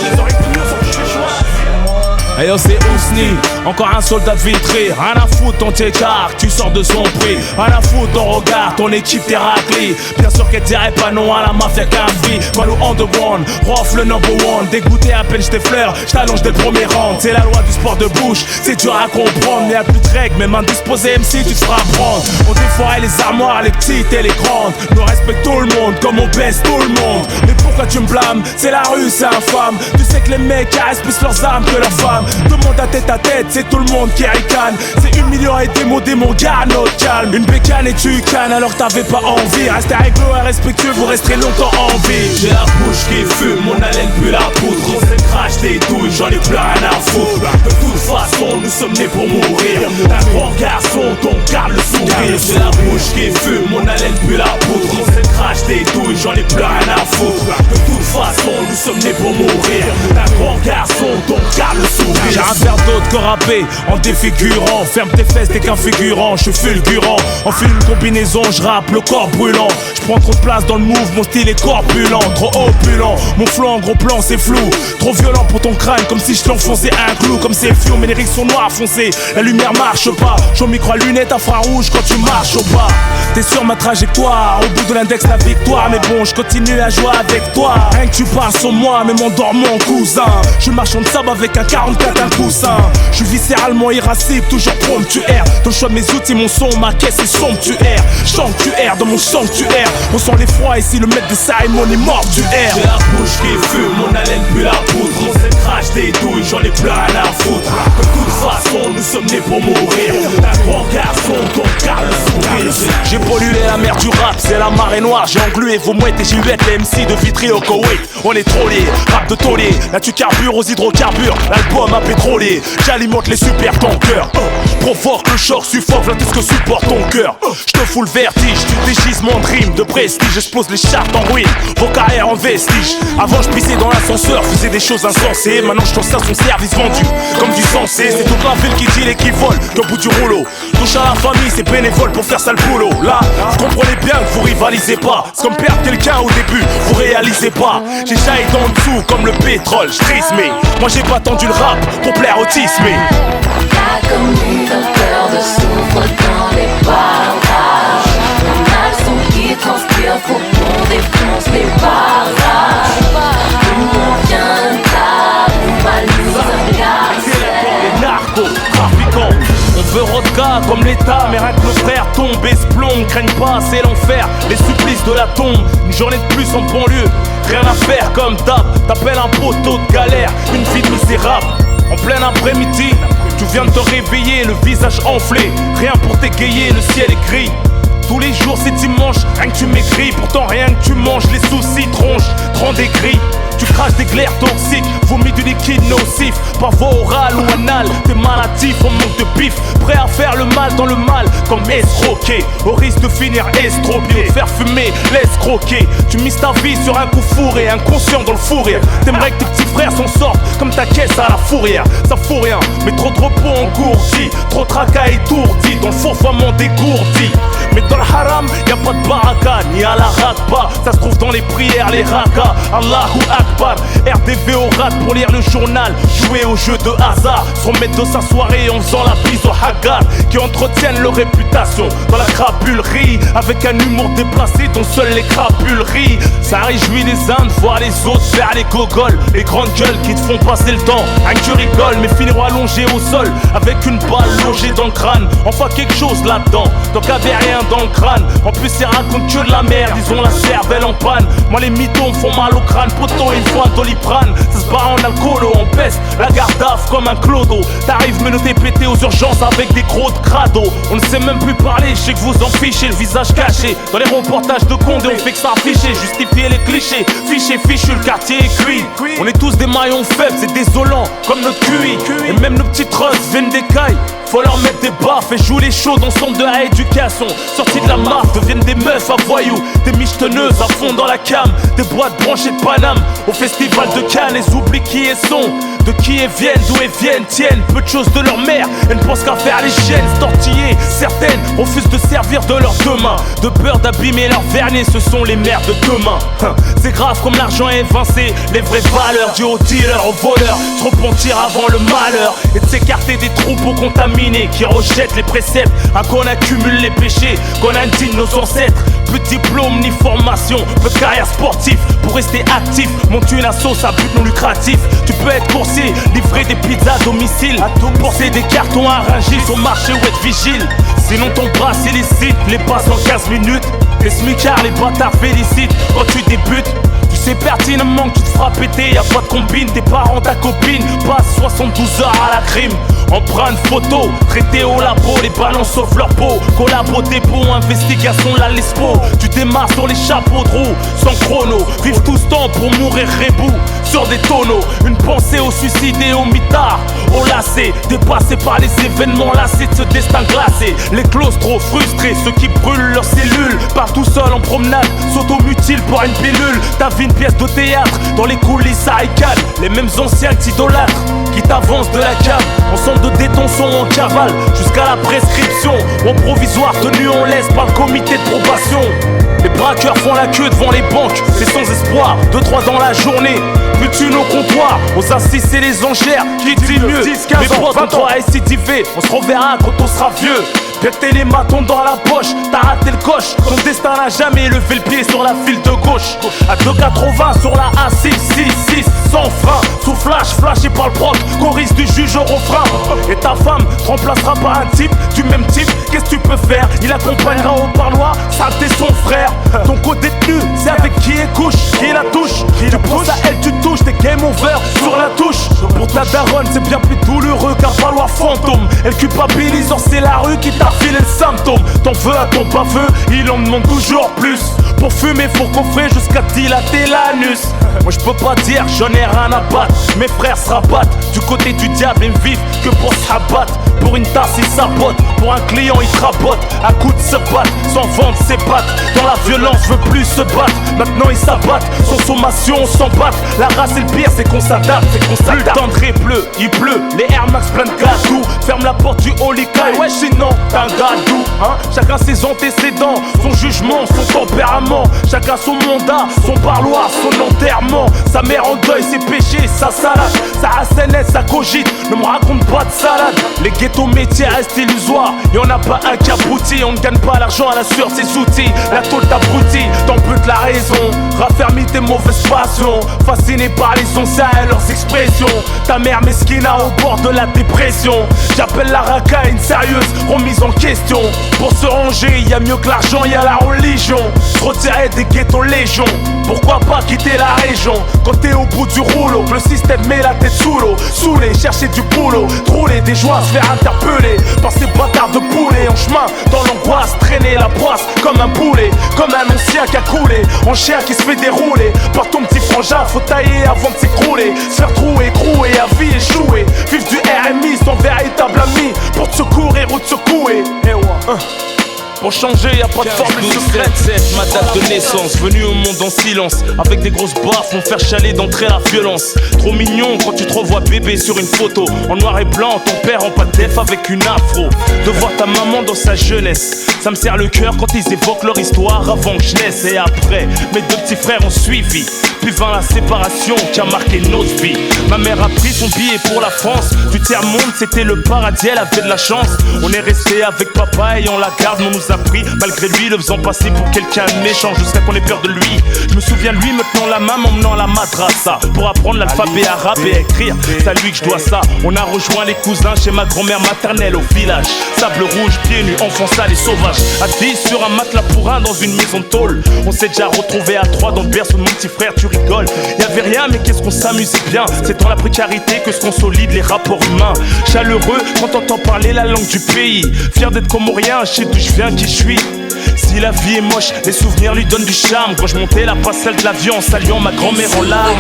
Les oreilles de mieux sont que je fais choisir. Hey yo, c'est Ousni, encore un soldat de vitré. Rien à foutre ton t'écart, tu sors de son prix. Rien à foutre ton regard, ton équipe t'es raclée. Bien sûr qu'elle dirait pas non à la mafia qu'un vie. Quand nous on the one, Rof le number one. Dégoûté à peine j't'effleure, j't'allonge dès le premier round. C'est la loi du sport de bouche, c'est dur à comprendre. Y'a plus de règles, même indisposé MC tu te feras prendre. On déforait les armoires, les petites et les grandes. Nous respectons tout le monde, comme on baisse tout le monde. Mais pourquoi tu me blâmes? C'est la rue, c'est infâme. Tu sais que les mecs caressent plus leurs armes que leurs femmes. Tout le monde à tête, c'est tout le monde qui ricane. C'est 1 million et des mots, garde notre calme. Une bécane et tu cannes alors t'avais pas envie. Restez réglo et respectueux, vous resterez longtemps en vie. J'ai la bouche qui fume, mon haleine pue la poudre. On se crache des douilles, j'en ai plus rien à foutre. De toute façon, nous sommes nés pour mourir. Un grand garçon, donc garde le sourire. J'ai la bouche qui fume, mon haleine pue la poudre. On se crache des douilles, j'en ai plus rien à foutre. De toute façon, nous sommes nés pour mourir. Un grand garçon, garçon, donc garde le sourire. J'ai un verre d'eau de corabé en défigurant. Ferme tes fesses, t'es qu'un figurant. Je suis fulgurant, enfile une combinaison, je rappe le corps brûlant. Je prends trop de place dans le move, mon style est corpulent. Trop opulent, mon flow en gros plan c'est flou. Trop violent pour ton crâne, comme si je t'enfonçais un clou. Comme c'est fou, mais les rixes sont noirs foncés. La lumière marche pas, j'en micro à lunettes à infrarouge quand tu marches au pas. T'es sur ma trajectoire, au bout de l'index la victoire. Mais bon, je continue à jouer avec toi. Rien que tu parles sur moi, même en dormant cousin. Je marche en sable avec un 44, un coussin. Je suis viscéralement irascible, toujours promptuaire. Dans le choix de mes outils, mon son, ma caisse est somptuaire. Sanctuaire dans mon sanctuaire. On sent l'effroi ici, le maître de cérémonie mortuaire. J'ai la bouche qui fume, mon haleine pue la poudre. On se crache des douilles, j'en ai plus rien à foutre. De toute façon, nous sommes nés pour mourir. Un grand garçon, donc garde le sourire. J'ai pollué la mer du rap, c'est la marée noire. J'ai englué vos mouettes et j'ai huette les MC de Vitry au Koweït. On est trop liés, rap de taulier. Là tu carbures aux hydrocarbures, l'album à pétrolier. J'alimente les super tankers. Provoque le choc, suffoque, là tout ce que supporte ton cœur. J'te fous le vertige, tu dégisement de rimes, de prestige. J'explose les chartes en ruine, vos carrières en vestige. Avant je pissais dans l'ascenseur, faisais des choses insensées. Maintenant je t'en sers son service vendu, comme du sensé. C'est toute la ville qui deal et qui vole, qu'au bout du rouleau. Touche à la famille, c'est bénévole pour faire ça le boulot. Là, vous comprenez bien que vous rivalisez pas. C'est comme perdre quelqu'un au début, vous réalisez pas. J'ai jailli en dessous comme le pétrole, j'trisse mais moi j'ai pas tendu le rap pour plaire au tismé. T'as commis un cœur de souffre dans les barrages. On a le son qui transpire, faut qu'on défonce les barrages. Nous on vient là, nous mal nous les narcotrafiquants. On veut Rodka comme l'État, mais rien que nos frères tombent et se plombent. Craignent pas, c'est l'enfer, les supplices de la tombe. Une journée de plus en banlieue, rien à faire comme d'hab. T'appelles un poteau de galère, une vie de misérable. En plein après-midi, tu viens de te réveiller, le visage enflé. Rien pour t'égayer, le ciel est gris. Tous les jours c'est dimanche, rien que tu m'écris. Pourtant rien que tu manges, les soucis te rongent, te rendent aigri. Tu craches des glaires toxiques, vomis du liquide nocif. Par voie orale ou anale, t'es maladif, on manque de bif. Prêt à faire le mal dans le mal, comme escroquer. Au risque de finir estropié, faire fumer, laisse croquer. Tu mises ta vie sur un coup fourré, inconscient dans le fou rire. T'aimerais que tes petits frères s'en sortent, comme ta caisse à la fourrière. Ça fout rien, mais trop de repos engourdi. Trop de tracas étourdi, dans le fourfoiement dégourdi. Mais dans le haram, y'a pas de baraka, ni à la rakba. Ça se trouve dans les prières, les rakas. Allahu Akbar, RDV au rat pour lire le journal. Jouer au jeu de hasard, se remettre de sa soirée en faisant la bise au hagar. Qui entretiennent leur réputation dans la crapulerie. Avec un humour déplacé dont seuls les crapuleries. Ça réjouit les uns de voir les autres faire les gogoles. Les grandes gueules qui te font passer le temps. Un que tu rigoles mais finiront allongés au sol. Avec une balle logée dans le crâne. Enfin quelque chose là-dedans, donc avait rien dans le crâne. En plus ils racontent que de la merde, ils ont la cervelle en panne. Moi les mythos me font mal au crâne. Poteau il faut un doliprane. Ça se barre en alcoolo, en peste. La garde d'af comme un clodo. T'arrives menotté pété aux urgences avec des gros de crado. On ne sait même plus parler, je sais que vous en fichez le visage caché. Dans les reportages de Condé on fait que ça afficher. Justifier les clichés, fiché, fichu, le quartier est cuit. On est tous des maillons faibles, c'est désolant comme notre QI. Et même nos petites rosses viennent des cailles. Faut leur mettre des baffes et jouer les chauds dans centre de rééducation. Sortis de la marque, deviennent des meufs à voyous. Des michetonneuses à fond dans la cam. Des boîtes branchées de Paname. Au festival de Cannes, les oublient qui elles sont. De qui elles viennent, d'où elles viennent, tiennent peu de choses de leur mère. Elles ne pensent qu'à faire les chiennes, tortillées. Certaines refusent de servir de leurs deux mains. De peur d'abîmer leur vernis, ce sont les mères de demain. C'est grave comme l'argent est évincé. Les vraies valeurs du haut dealer au voleur. Se repentir avant le malheur. Et de s'écarter des troupeaux contaminés qui rejettent les préceptes. À qu'on accumule les péchés, qu'on indigne nos ancêtres. Plus de diplôme ni formation, peu de carrière sportive. Pour rester actif, monte une assos à but non lucratif. Tu peux être coursier, livrer des pizzas à domicile. Porter des cartons à Rungis au marché ou être vigile. Sinon ton bras illicite les passe en 15 minutes. Les smicards, les bâtards félicitent quand tu débutes. Tu sais pertinemment que tu te feras péter, y'a pas de combine, tes parents, ta copine passent 72 heures à la crime. Empreinte photo, traité au labo, les ballons sauf leur peau. Collabo, dépôt, investigation, la lespo. Tu démarres sur les chapeaux de roue, sans chrono. Vive tout ce temps pour mourir rebou sur des tonneaux. Une pensée au suicide et au mitard, au lacet. Dépassés par les événements, lassés de ce destin glacé. Les claustros frustrés, ceux qui brûlent leurs cellules. Partent tout seuls en promenade, s'automutile pour une pilule. Ta vie une pièce de théâtre, dans les coulisses ça ricane. Les mêmes anciens que t'idolâtres, qui t'avancent de la cave. Ensemble de détention en cavale, jusqu'à la prescription. En provisoire tenu en laisse par le comité de probation. Les braqueurs font la queue devant les banques, c'est sans espoir, 2-3 dans la journée. Plus tu nos comptoirs, aux assises et les enchères. Qui dit mieux, 10-15 mes potes ont droit à récidiver. On se reverra quand on sera vieux. Péter les matons dans la poche, t'as raté le coche. Ton destin n'a jamais levé le pied sur la file de gauche. À 2,80 sur la A666, sans frein, sous flashé par le proc, choriste du juge au refrain. Et ta femme te remplacera par un type du même type. Qu'est-ce que tu peux faire? Il accompagnera au parloir, ça t'es son frère. Ton co-détenu, c'est avec qui il couche, qui la touche. Tu penses à elle, tu touches, t'es game over sur la touche. Pour ta daronne, c'est bien plus douloureux qu'un parloir fantôme. Elle culpabilise, or c'est la rue qui t'a filé le symptôme. T'en veux à ton baveux, il en demande toujours plus. Pour fumer, faut coffrer jusqu'à dilater l'anus. Moi je peux pas dire, j'en ai rien à battre. Mes frères se rabattent du côté du diable et vivent que pour se rabattre. Pour une tasse il sabote, pour un client il trabote. À coups de se battre, sans vendre ses pattes. Dans la violence, veut plus se battre. Maintenant ils s'abattent, sans sommation on s'en bat. La race et le pire c'est qu'on s'adapte, c'est qu'on s'adapte. Plus le temps de pleut, il pleut, les Air Max plein de gadou. Ferme la porte du Holy Kai, ouais sinon t'es un gadou hein. Chacun ses antécédents, son jugement, son tempérament. Chacun son mandat, son parloir, son enterrement. Sa mère en deuil, ses péchés, sa salade. Sa racénette, sa cogite, ne me raconte pas de salade. Les ghettos métiers restent illusoires, y'en a pas un qui abrutit. On ne gagne pas l'argent à la sueur de ses outils. La tôle t'abrutit, t'en butes la raison. Raffermis tes mauvaises passions, fasciné par les anciens et leurs expressions. Ta mère mesquina au bord de la dépression. J'appelle la racaille une sérieuse remise en question. Pour se ranger, y a mieux que l'argent, y a la religion. Se retirer des ghettos légion, pourquoi pas quitter la région. Quand t'es au bout du rouleau, le système met la tête sous l'eau. Saoulé, chercher du boulot, trouler des joies, se faire interpeller par ces bâtards de poulets. En chemin, dans l'angoisse, traîner la poisse comme un boulet. Comme un ancien qui a coulé, en chien qui se fait dérouler par ton petit frangin, faut tailler avant de s'écrouler. Se faire trouer, écrouer, à vie échouer. Vivre du RMI, son véritable ami, pour te secourir ou te secouer. Pour changer, y'a pas de formule secrète. C'est ma date de naissance, venu au monde en silence. Avec des grosses baffes, on faire chaler d'entrer la violence. Trop mignon quand tu te revois bébé sur une photo. En noir et blanc, ton père en pas de def avec une afro. De voir ta maman dans sa jeunesse, ça me serre le cœur quand ils évoquent leur histoire avant que je naisse. Et après, mes deux petits frères ont suivi. Puis vint la séparation qui a marqué notre vie. Ma mère a pris son billet pour la France. Du tiers-monde, c'était le paradis, elle avait de la chance. On est resté avec papa et on la garde, on nous a pris. Malgré lui, le faisant passer pour quelqu'un de méchant jusqu'à qu'on ait peur de lui. Je me souviens de lui me tenant la main, m'emmenant à la madrasa pour apprendre l'alphabet arabe et écrire. C'est à lui que je dois ça. On a rejoint les cousins chez ma grand-mère maternelle au village. Sable rouge, pieds nus, enfants sales et sauvages. Assis sur un matelas pour un dans une maison de tôle. On s'est déjà retrouvés à trois dans le berceau de mon petit frère, tu rigoles. Y'avait rien, mais qu'est-ce qu'on s'amusait bien. C'est dans la précarité que se consolident les rapports humains. Chaleureux quand t'entends parler la langue du pays. Fier d'être comorien, je sais d'où je viens, qui je suis. Si la vie est moche, les souvenirs lui donnent du charme. Quand je montais la passerelle de l'avion en saluant ma grand-mère en larmes.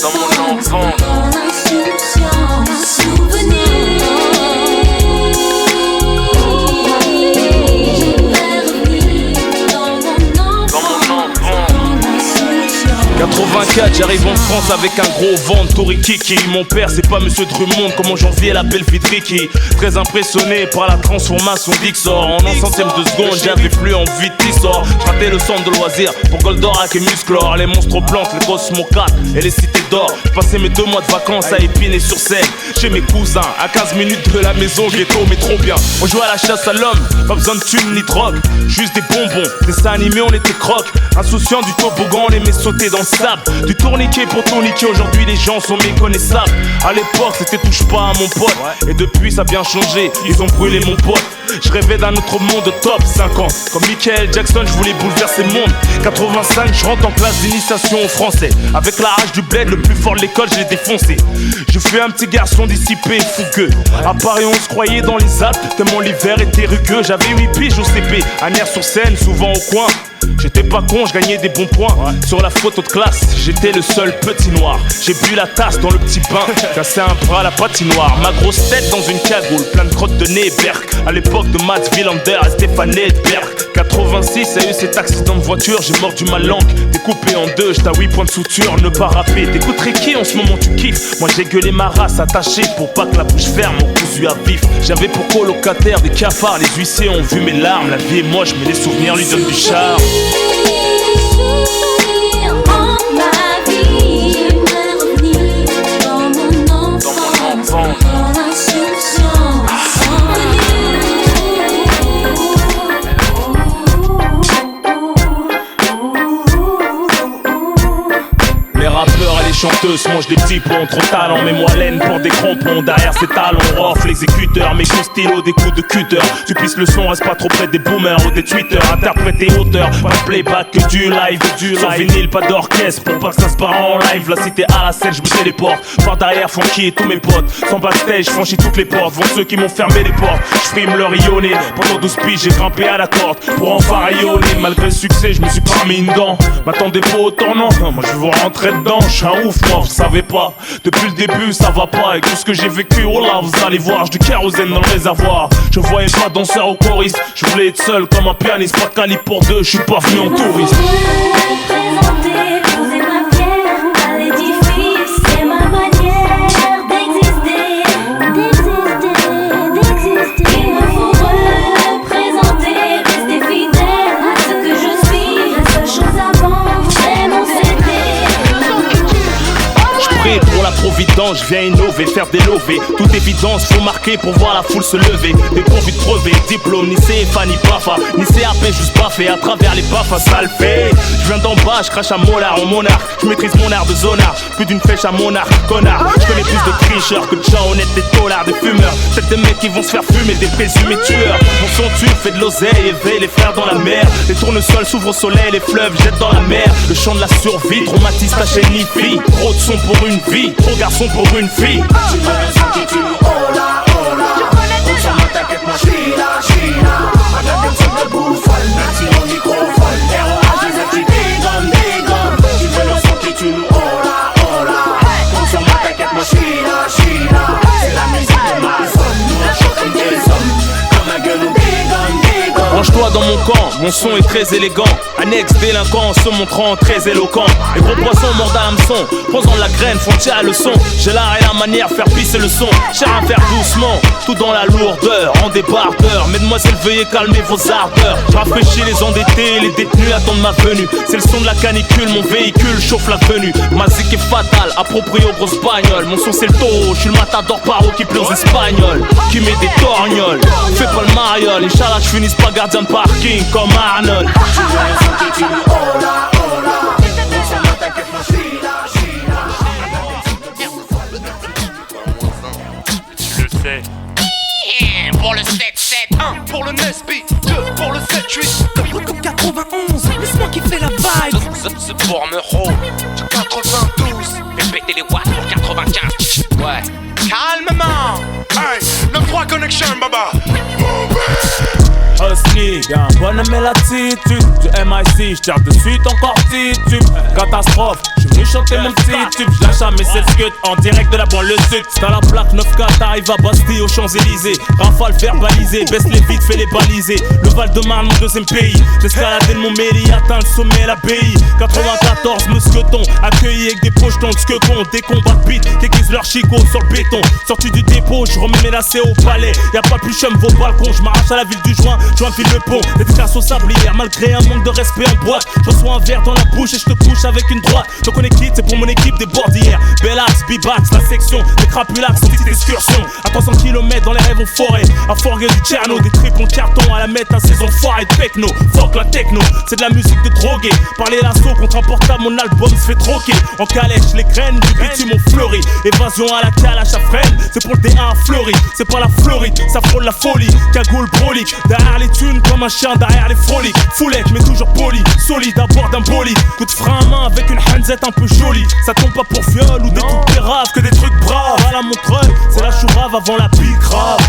Dans mon enfant, dans l'insouciance, souvenir. Dans mon enfant. 84, j'arrive en France avec un gros vent de Torikiki. Mon père c'est pas monsieur Drummond, comment j'enviais la belle Vidriki. Très impressionné par la transformation d'Ixor. En un centième de seconde, j'avais plus envie de Tissor. J'ratais le centre de loisirs pour Goldorak et Musclor. Les monstres plantes, les Cosmo 4 et les cités d'or. J'passais mes 2 mois de vacances à Épinay-sur-Seine chez mes cousins, à 15 minutes de la maison, ghetto mais trop bien. On jouait à la chasse à l'homme, pas besoin de thunes ni drogue. Juste des bonbons, dessins animés, on était croque. Insouciant du toboggan, on aimait sauter dans le sable. Du tourniquet pour tourniquet, aujourd'hui les gens sont méconnaissables. À l'époque c'était touche pas à mon pote. Et depuis ça a bien changé, ils ont brûlé mon pote. Je rêvais d'un autre monde top 50. Comme Michael Jackson, je voulais bouleverser le monde. 85, je rentre en classe d'initiation au français. Avec la rage du bled, le plus fort de l'école, je l'ai défoncé. Je fus un petit garçon dissipé, fougueux. À Paris, on se croyait dans les Alpes, tellement l'hiver était rugueux. J'avais 8 piges au CP, à Nières-sur-Seine, souvent au coin. J'étais pas con, je gagnais des bons points. Sur la photo de classe, j'étais le seul petit noir. J'ai bu la tasse dans le petit bain, cassé un bras à la patinoire. Ma grosse tête dans une cagoule, plein de crottes de nez, Berk. À l'époque de Mats Wilander et Stéphane Edberg. 86, a eu cet accident de voiture, j'ai mordu ma langue. Découpé en deux, j't'as 8 points de suture, ne pas rapper. T'écouterais qui en ce moment tu kiffes? Moi j'ai gueulé ma race attachée pour pas que la bouche ferme, mon cousu à vif. J'avais pour colocataire des cafards, les huissiers ont vu mes larmes. La vie est moche mais les souvenirs lui donnent du charme. Chanteuse mange des petits ponts, trop talent, mets-moi laine pour des crampons. Derrière ces talons, off l'exécuteur, mes coups stylo, des coups de cutter. Tu pisses le son, reste pas trop près des boomers ou des tweeters. Interprété auteur, pas de playback que du live. Sans vinyle, pas d'orchestre, pour pas que ça se part en live. La cité à la scène, je me téléporte. Par derrière, funky et tous mes potes. Sans backstage, franchis toutes les portes. Vont ceux qui m'ont fermé les portes. Je frime le rayonné. Pendant 12 piges, j'ai grimpé à la corde pour enfin rayonner. Malgré le succès, je me suis pas mis une dent. M'attendez pas au tournant, moi je veux rentrer dedans. Je suis un ouf, moi, vous savez pas. Depuis le début, ça va pas. Avec tout ce que j'ai vécu, oh là, vous allez voir. J'ai du kérosène dans le réservoir. Je voyais pas danseur ou choriste. Je voulais être seul comme un pianiste. Pas de calibre pour deux, je suis pas venu en touriste. Représenter, poser ma pierre à l'édifice. C'est ma manière d'exister. Il me faut représenter, rester fidèle à ce que je suis. La seule chose avant, c'est mon secret. J'prie pour la providence, je viens innover, faire des lovés. Toute évidence, faut marquer pour voir la foule se lever. Des pourvus de brevets, diplôme, ni CFA, ni BAFA, ni CAP, juste baffé à travers les baffes, ça le fait. Je viens d'en bas, je crache à molar en monarque. Je maîtrise mon art de zonard, plus d'une flèche à monarque, connard. Je connais plus de tricheurs que de gens honnêtes, des taulards, des fumeurs. Peut-être des mecs qui vont se faire fumer, des présumés tueurs. Mon son tue, fait de l'oseille, éveille les frères dans la mer. Les tournesols s'ouvrent au soleil, les fleuves jettent dans la mer. Le chant de la survie, traumatise ta chaîne ni fille. Trop de son pour une vie, trop garçon pour une fille. Tu veux le son qui tue, hola, hola. On s'en va, t'inquiète, moi j'suis là. Madame des trucs de bouffonne, merci au microphone. ROH, les qui dégomme. Tu veux le son qui tue, hola, hola. On s'en va, t'inquiète, moi j'suis là. C'est la musique de ma zone, nous on chante comme des hommes. Comme un gueule ou dégomme. Range-toi dans mon camp, mon son est très élégant. Annexe délinquant, se montrant très éloquent. Les gros poissons mordent à l'hameçon, posant la graine, frontière à le son. J'ai l'art et la manière, faire pisser le son. Cher à faire doucement, tout dans la lourdeur, en débardeur. Mesdemoiselles, veuillez calmer vos ardeurs. Je rafraîchis les endettés, les détenus attendent ma venue. C'est le son de la canicule, mon véhicule chauffe la venue. Ma zik est fatale, approprié aux grosses bagnoles. Mon son c'est le taureau, je suis le matador paro qui pleure aux espagnols. Qui met des torgnoles, fais pas le mariole. Inch'Allah, je finisse pas gardien de parking comme Arnold. Qui tue, hola, hola. On s'en va, t'inquiète, moi j'suis là. Je le sais. Pour le 7-7, 1 pour le Nesby, 2 pour le 7-8. 91, laisse-moi kiffer la vibe. C'est pour Meuro, 92. Fais péter les watts pour 95. Ouais. Calmement. Hey, 9-3 connection, baba. Husky, y'a un bonhomme et l'attitude du MIC, j'tire de suite encore titube. Catastrophe, j'suis venu chanter mon petit tube. J'lâche à mes 7 scuds en direct de la banlieue sud. T'as la plaque 9K, t'arrives à Bastille aux Champs-Élysées. Rafale verbalisée, baisse les vitres, fais les baliser. Le Val-de-Marne, mon deuxième pays. J'escaladais de mon mairie, atteint le sommet, l'abbaye. 94, mousqueton, accueilli avec des projetons de skekon. Des combats de beat, déguisent leur chicot sur le béton. Sorti du dépôt, j'remets mes lacets au palais. Y'a pas plus chum, vos balcons, j'm'arrache à la ville du joint. Joint file le pont, dédicace aux sablières. Malgré un manque de respect en boîte, je reçois un verre dans la bouche et je te couche avec une droite. Donc on est quitte, c'est pour mon équipe des bordières. Bellax, Bibax, la section des crapulax, petite excursion. À 300 km dans les rêves en forêt, à forger du Tcherno, des tripes en carton à la mettre à saison foirée de techno. Fuck la techno, c'est de la musique de drogué. Parler l'assaut contre un portable, mon album se fait troquer. En calèche, les graines du bitume ont fleuri. Évasion à la calache à freine, c'est pour le D1 à Fleury. C'est pas la Floride, ça frôle la folie. Cagoule brolique, derrière les thunes comme un chien derrière les froliques. Foulette mais toujours poli, solide à bord d'un bolide. Coup de frein à main avec une hanzette un peu jolie. Ça tombe pas pour viol ou des trucs péraves, que des trucs braves. À la montreuil, c'est la chourave avant la pique grave.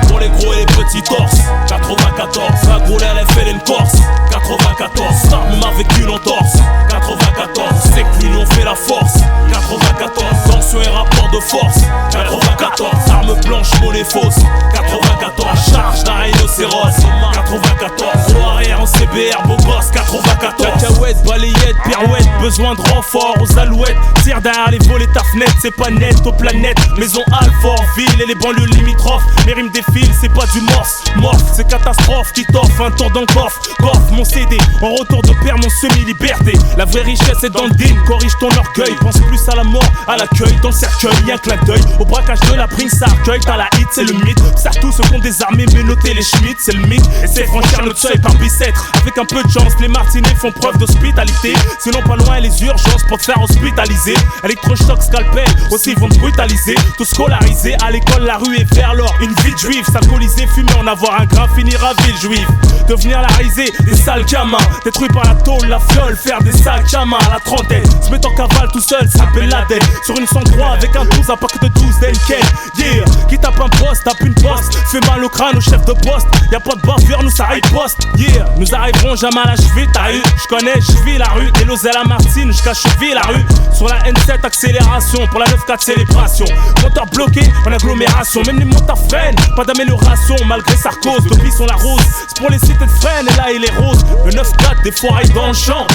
Pour les gros et les petits torses, 94. La groule elle fait une corse, 94. Start même avec une entorse, 94. C'est que l'union fait la force, 94. Tension et rapport de force, 94. Arme blanche, monnaie fausse, 94. Charge d'un rhinocéros, 94. Gros arrière en CBR, beau gosse, 94. Cacahuète, balayette, pirouette, besoin de renfort aux alouettes. Tire derrière les volets ta fenêtre, c'est pas net aux planètes. Maison Alfort, ville et les banlieues limitrophes. Mes rimes défilent, c'est pas du morse. Morph, c'est catastrophe qui t'offre un tour dans le coffre. Coffre mon CD, en retour de père mon semi-liberté. La vraie richesse est dans le din, corrige ton orgueil. Pense plus à la mort, à l'accueil, dans le cercueil, y'a un clin d'œil. Au braquage de la prime, ça accueille, t'as la hit, c'est le mythe. Serre tous ceux qui ont des armées, mais notez les schmitts, c'est le mythe. Et c'est franchir notre seuil par bicêtre. Avec un peu de chance, les martinets font preuve d'hospitalité. Sinon pas loin les urgences pour te faire hospitaliser. Électrochoc, scalpel, aussi ils vont te brutaliser. Tout scolarisé, à l'école la rue est vers l'or. Une vie de juif, s'alcooliser, fumer, en avoir un grain, finir à ville juive. Devenir la risée, des sales gamins. Détruits par la tôle, la fiole, faire des sales gamins à la trentaine. Se mettre en cavale tout seul, s'appelle la dette. Sur une 103 avec un 12, un paquet de 12 d'Enken. Yeah, qui tape un poste, tape une poste. Fait mal au crâne au chef de poste. Y'a pas de bavure, nous ça riposte. Yeah, nous arriverons jamais à la cheville, t'as eu. J'connais, j'vis la rue. Et l'osé la Martine, jusqu'à cheville la rue. Sur la N7, accélération. Pour la 9-4, célébration. Moteur bloqué, en agglomération. Même les motards freinent, pas d'amélioration. Malgré Sarkozy, depuis sont la rose. C'est pour les cités de Fresnes, et là il est rose. Le 9-4, des foirailles dans le champ.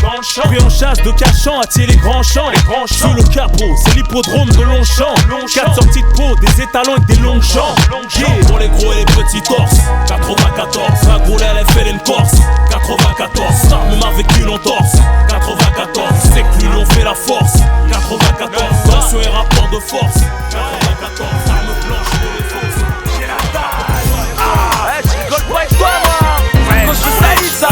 Pris en chasse de cachant, attirer les grands champs. Sous le capot, c'est l'hippodrome de Longchamp. 4 sorties de peau, des étalons avec des longs champs. Yeah. Pour les gros et les petits torses, 94. La groule elle fait une corse, 94. Start même avec une entorse, 94. C'est que l'union fait la force, 94. Tension et rapport de force, 94. Arme blanche pour les fausses. J'ai la taille. Tu rigoles pas avec toi moi. Quand je salue ça.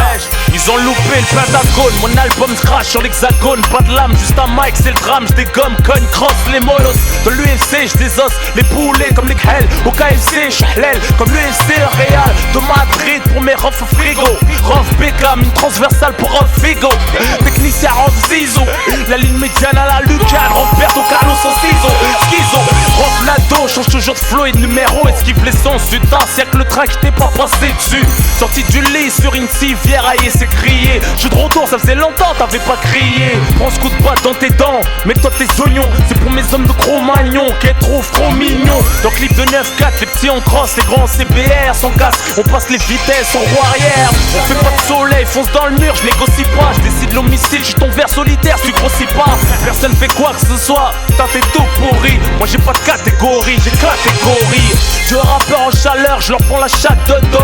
Ils ont loupé le Pentagone, mon album crash sur l'hexagone. Pas de lame, juste un mic, c'est le drame. Je dégomme, cogne, cross, les molosses. De l'UFC, je désosse les poulets comme les Hell. Au KFC, je hlel comme l'UFC, le Real de Madrid pour mes refs au frigo. Rof Beckham, une transversale pour Rof Figo. Technicien Rof Zizou, la ligne médiane à la Lucan. Roberto Carlos au ciseau, schizo. Rof Nado, change toujours de flow et de numéro. Esquive les sons, putain, c'est que le train qui t'est pas passé dessus. Sorti du lit sur une civière, aïe, c'est crié. Jeu de retour, ça faisait longtemps, t'avais pas crié. Prends ce coup de batte dans tes dents, mets-toi tes oignons. C'est pour mes hommes de Cro-Magnon, qu'elles trouvent trop mignons. Dans le clip de 9-4, les petits en crosse, les grands en CBR. Sans casque, on passe les vitesses en roue arrière. On fait pas de soleil, fonce dans le mur, je négocie pas. Je décide l'homicide, je suis ton ver solitaire, tu grossis pas. Personne fait quoi que ce soit, t'as fait tout pourri. Moi j'ai pas de catégorie, j'ai catégorie. Deux rappeurs en chaleur, je leur prends la chatte de dos.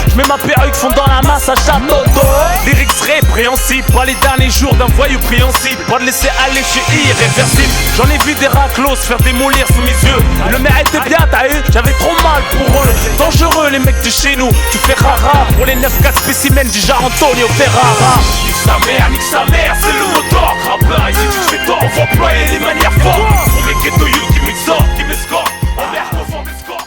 Je mets ma perruque, fond dans la masse à château d'eau. Lyrics répréhensibles, pas les derniers jours d'un voyou préhensible. Pas de laisser aller, je suis irréversible. J'en ai vu des raclos se faire démolir sous mes yeux. Le mérite est bien, t'as eu, j'avais trop mal pour eux. Dangereux les mecs de chez nous, tu fais rara. Pour les 9-4 spécimens du genre Antonio Ferrara. Nique sa mère, c'est le motor. Rappeur ici tu te fais tort, on va employer les manières fortes. Pour mes ghetto youth qui m'escortent, on merde qu'on vend des scores.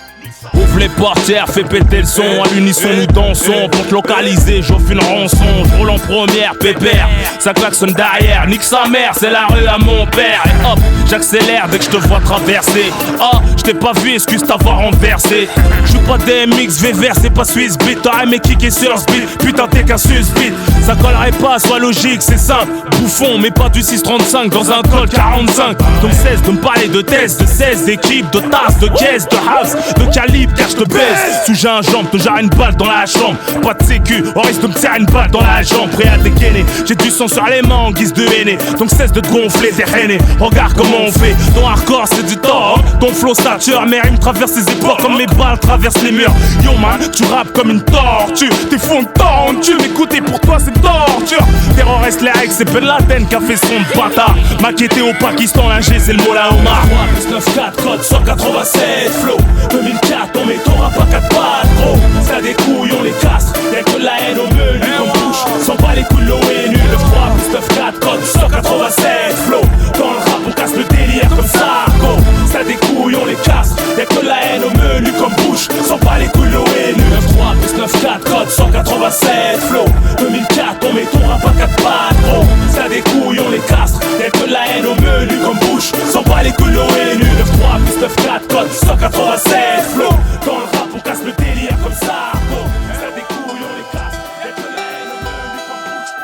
Ouvre les portières, fais péter le son. À l'unisson nous dansons. Pour te localiser, j'offre une rançon. Je roule en première, pépère. Ça klaxonne derrière, nique sa mère, c'est la rue à mon père. Et hop, j'accélère dès que je te vois traverser. Ah, je t'ai pas vu, excuse t'avoir renversé. J'suis pas DMX, VVR, c'est pas Swiss Beat. T'aurais mes kick et sur ce beat, putain t'es qu'un susbit. Ça collerait pas, sois logique, c'est simple. Bouffon, mais pas du 635 dans un col 45. Donc cesse de me parler de tests, de 16 d'équipes, de tasses, de caisses, de house, de calibre, car je te baise. sous gingembre, te jarre une balle dans la chambre. Pas de sécu, on risque de me tirer une balle dans la jambe. Prêt à dégainer, j'ai du sang sur les mains en guise de haine. Donc cesse de te gonfler, t'es reine. Regarde comment on fait, ton hardcore c'est du tort. Ton flow sature, mais il traverse les époques comme mes balles traversent les murs. Yo man, tu rappes comme une tortue. T'es fou en temps, tu m'écoutes et pour toi c'est torture. Terroriste les règles, c'est Ben Laden qui a fait son bâtard. Maquetté au Pakistan, l'ingé c'est le Mola Omar. 3 + 9 4 code 187 flow 2004, on met ton rap à 4 pattes gros. Ça des couilles, on les casse. Y'a que de la haine au menu qu'on bouge. S'en bat les couilles, l'eau est nulle. 3 + 9 4 code 187 flow. Dans le rap on casse le délire comme ça gros. Ça des couilles, on les casse. Y'a que de la haine au menu qu'on bouge. S'en bat les couilles, l'eau est nulle. 3 + 9 4 code 187 flow 2004, on met ton rap à 4 pattes gros. Ça des couilles, on les casse. Y'a que de la haine au menu qu'on bouge. S'en bat les couilles, l'eau est nulle. 3 + 9 4 code 187 flow. Dans le rap on casse le délire comme ça gros. Ça des couilles, on les casse. Y'a que de la haine au menu qu'on bouge.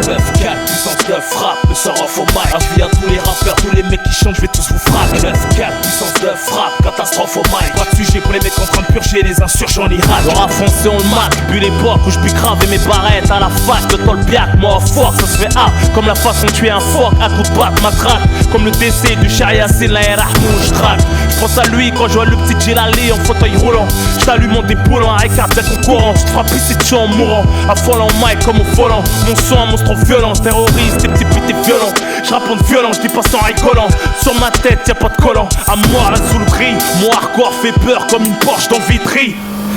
9-4, puissance de frappe, le sort off au mic. Avis à tous les rappeurs, tous les mecs qui chantent, je vais tous vous frapper. 9-4, puissance de frappe, catastrophe au mic. Pas de sujet pour les mecs en train de purger les insurgents en Irak. Le rap foncé on le marque, depuis l'époque où je puis graver mes barrettes à la fac. Le tolbiac, moi fort, ça se fait A. Comme la façon de tuer un phoque, à coup de batte, matraque. Comme le décès du charia, c'est la Rahmou, je traque. Je pense à lui quand je vois le petit Djilali en fauteuil roulant. Je t'allume mon dépoule en high cardiaque en courant. Je te frappe ici dessus en mourant. Affolant en mic comme au volant. Mon son un monstre violent, terroriste, des petits putes et violents. Je raconte violent, je dis pas sans rigolant. Sur ma tête y'a pas de collant. À moi là sous le gris, mon hardcore fait peur comme une Porsche dans Vitry.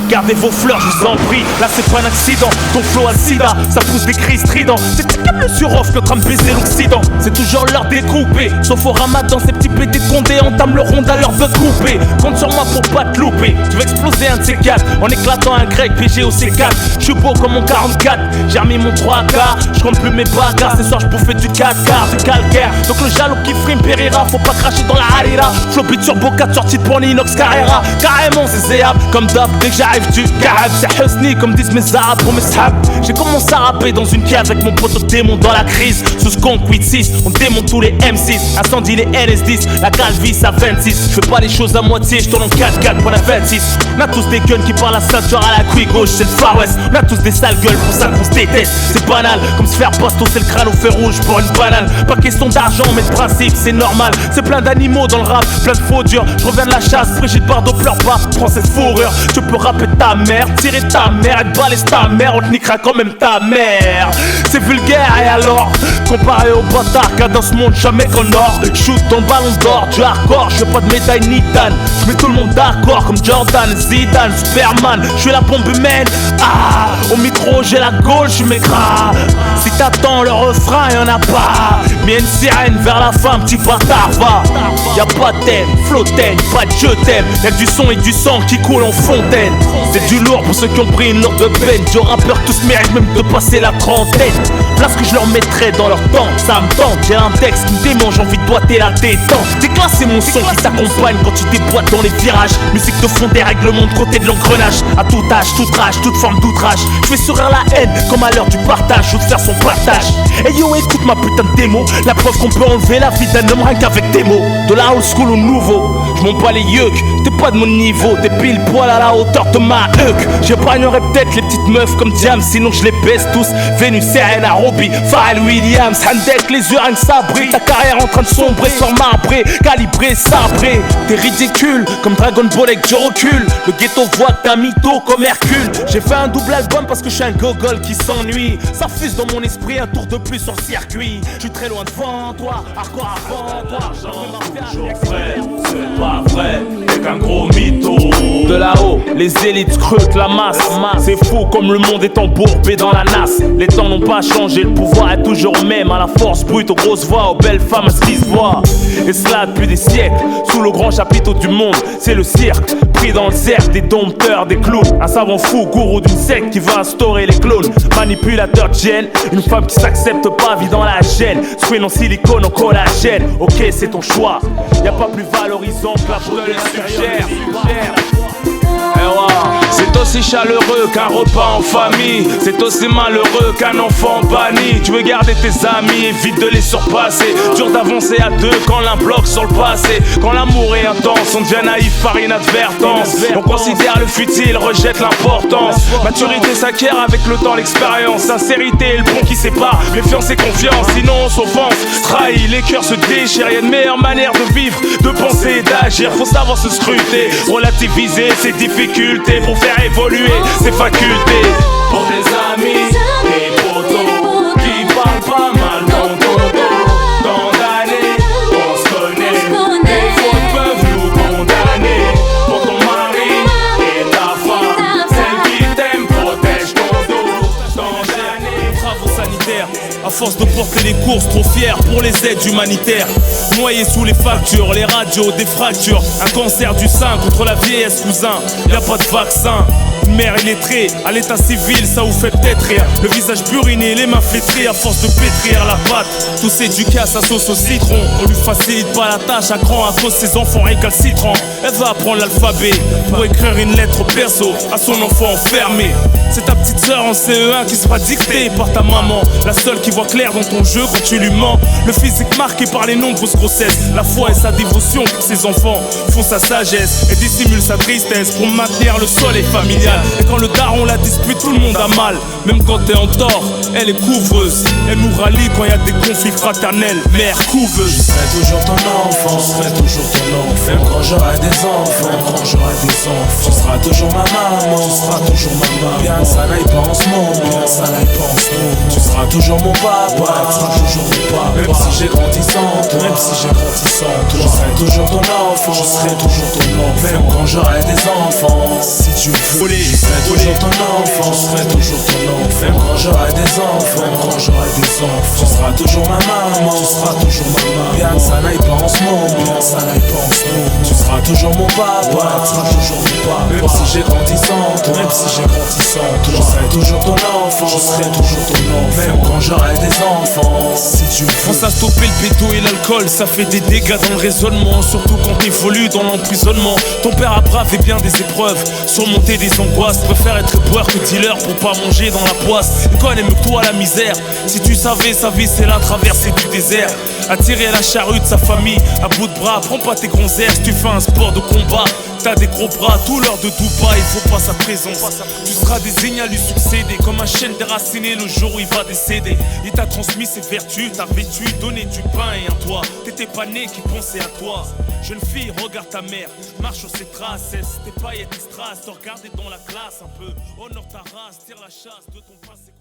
Gardez vos fleurs, je vous en prie. Là c'est pas un accident, ton flow a le sida. Ça pousse des cris stridents. C'est comme le sur-off que train de baiser l'Occident. C'est toujours l'heure des groupés. Sauf au ramadan, ces petits pétés de Condé entament le ronde à l'heure de couper. Compte sur moi pour pas te louper. Tu veux exploser un de ces quatre en éclatant un grec PG au C4. Je suis beau comme mon 44. J'ai remis mon 3K. Je compte plus mes bagarres. Ce soir je bouffais du 4K, du calcaire. Donc le jaloux qui frime périra. Faut pas cracher dans la harira. Flopit sur Turbo 4 sorti de Pony Inox Carrera. Carrément c'est zéable. Comme d'hab dès que j'arrive du Kahab, c'est Husni comme disent mes arabes pour mes sahab. J'ai commencé à rapper dans une cave avec mon pote démon dans la crise. Sous Skunk 8-6, on démonte tous les M6. Incendie les NS10, la calvis à 26. Je fais pas les choses à moitié, je tourne en 4-4 pour la 26. On a tous des guns qui parlent à ceinture à la couille gauche, c'est le Far West. On a tous des sales gueules, pour ça qu'on se déteste. C'est banal, comme se faire basto, c'est le crâne au fer rouge pour une banane. Pas question d'argent, mais de principe, c'est normal. C'est plein d'animaux dans le rap, plein de faux durs. Je reviens de la chasse, Brigitte Bardot pleure pas, prends cette fourrure. Tu peux rapper ta mère, tirer ta mère, et te balaise ta mère, on te niquera quand même ta mère. C'est vulgaire et alors, comparé au bâtard qu'a dans ce monde jamais qu'en or. Shoot ton ballon d'or, du hardcore, je veux pas de médaille ni d'âne. Je mets tout le monde d'accord comme Jordan, Zidane, Superman. Je suis la bombe humaine, ah, au micro j'ai la gauche, je m'écrase. Si t'attends le refrain, y'en a pas. Mais y'a une sirène vers la fin, petit bâtard va. Y'a pas de thème, flottaine, pas de je t'aime. Y'a du son et du sang qui coule en fontaine. C'est du lourd pour ceux qui ont pris une lourde peine. Deux rappeurs tous méritent même de passer la trentaine. Place que je leur mettrai dans leur temps, ça me tente. J'ai un texte qui me démange, j'ai envie de boiter la détente. Déclasse c'est mon son qui t'accompagne quand tu déboîtes dans les virages. Musique de fond des règlements de côté de l'engrenage. À tout âge, toute rage, toute forme d'outrage. Je fais sourire la haine comme à l'heure du partage. Je veux faire son partage. Hey yo, écoute ma putain de démo. La preuve qu'on peut enlever la vie d'un homme rien qu'avec des mots. De la old school au nouveau, je monte pas les yeux. T'es pas de mon niveau, t'es pile poil à la hauteur de ma huc. J'épargnerai peut-être les petites meufs comme Diam, sinon je les baisse tous. Vénus, Serena, Robbie, Pharrell Williams, Handek, les yeux rien que sabrés. Ta carrière en train de sombrer, sur marbré, calibré, sabré. T'es ridicule, comme Dragon Ball avec je recule. Le ghetto voit que t'as mytho comme Hercule. J'ai fait un double album parce que je suis un gogol qui s'ennuie. Ça fuse dans mon esprit, un tour de plus sur le circuit. Je suis très loin devant toi, hardcore avant toi. Toujours vrai, c'est pas vrai, t'es qu'un gros mytho. De là-haut, les élites scrutent la masse. C'est fou comme le monde est embourbé dans la nasse. Les temps n'ont pas changé, le pouvoir est toujours même. À la force brute, aux grosses voix, aux belles femmes, à ce qui se voit. Et cela depuis des siècles, sous le grand chapiteau du monde. C'est le cirque, pris dans le cercle des dompteurs, des clowns. Un savant fou, gourou d'une secte qui va instaurer les clones. Manipulateur de gènes, une femme qui s'accepte pas, vit dans la gêne. Squeen en silicone, en collagène. Ok, c'est ton choix, y'a pas plus valorisant que la peau de l'extérieur. C'est aussi aussi chaleureux qu'un repas en famille. C'est aussi malheureux qu'un enfant banni. Tu veux garder tes amis, évite de les surpasser. Dur d'avancer à deux quand l'un bloque sur le passé. Quand l'amour est intense, on devient naïf par inadvertance. On considère le futile, rejette l'importance. Maturité s'acquiert avec le temps, l'expérience. Sincérité et le pont qui sépare méfiance et confiance. Sinon on s'offense, trahit, les cœurs se déchirent. Y'a une meilleure manière de vivre, de penser et d'agir. Faut savoir se scruter, relativiser ses difficultés pour faire évoluer ses facultés. Pour tes amis, les potos qui parlent pas mal dans ton dos. Tant d'années, on se connaît. Les fautes peuvent nous condamner. Pour ton mari et ta femme, celle qui t'aime protège ton dos. Tant d'années, travaux sanitaires. À force de porter les courses, trop fiers pour les aides humanitaires. Noyés sous les factures, les radios, des fractures. Un cancer du sein contre la vieillesse, cousin. Y'a pas de vaccin. Une mère illettrée, à l'état civil, ça vous fait peut-être rire. Le visage buriné, les mains flétries à force de pétrir la pâte. Tous ces ducats, sa sauce au citron. On lui facilite pas la tâche à cran à cause ses enfants récalcitrants. Elle va apprendre l'alphabet pour écrire une lettre perso à son enfant enfermé. C'est ta petite sœur en CE1 qui sera dictée par ta maman. La seule qui voit clair dans ton jeu quand tu lui mens. Le physique marqué par les nombreuses grossesses. La foi et sa dévotion pour ses enfants font sa sagesse et dissimule sa tristesse pour maintenir le soleil familial. Et quand le daron la dispute, tout le monde a mal. Même quand t'es en tort, elle est couvreuse. Elle nous rallie quand y a des conflits fraternels. Mère couveuse. Je serai toujours ton enfant, je serai toujours ton enfant. Même quand j'aurai des enfants, même quand j'aurai des enfants. Tu seras toujours ma maman, tu seras toujours ma maman. Bien que ça n'aille pas en ce moment, bien que ça n'aille pas en ce moment. Tu seras toujours mon papa, tu seras toujours mon papa. Même si j'ai grandi sans toi, même si j'ai grandi sans toi. Je serai toujours ton enfant, je serai toujours ton enfant. Même quand j'aurai des enfants, si tu veux. Je serai toujours ton enfant, je serai toujours ton enfant. Même quand j'aurai des enfants, même quand j'aurai des enfants. Tu seras toujours ma maman, tu seras toujours ma maman. Bien que ça n'aille pas en ce moment, bien que ça n'aille pas en ce moment. Tu seras toujours mon papa, tu seras toujours mon papa. Même si j'ai grandi sans toi, même si j'ai grandi sans toi. Je serai toujours ton enfant, je serai toujours ton enfant. Même quand j'aurai des enfants, si tu veux. Pense à stopper le béto et l'alcool, ça fait des dégâts dans le raisonnement. Surtout quand t'évolues dans l'emprisonnement. Ton père a bravé bien des épreuves, surmonté des angoisses. Préfère être éboueur que dealer pour pas manger dans la poisse. Il connaît mieux que toi la misère. Si tu savais, sa vie c'est la traversée du désert. Attirer la charrue de sa famille à bout de bras. Prends pas tes grands airs si tu fais un sport de combat. T'as des gros bras, tout l'heure de Dubaï, il faut pas sa présence. Tu seras désigné à lui succéder comme un chêne déraciné le jour où il va décéder. Il t'a transmis ses vertus, t'as vêtu, donné du pain et un toit. T'étais pas né qui pensait à toi. Jeune fille, regarde ta mère, marche sur ses traces. Tes paillettes et strass, te regarder dans la classe un peu. Honore ta race, tire la chasse de ton passé.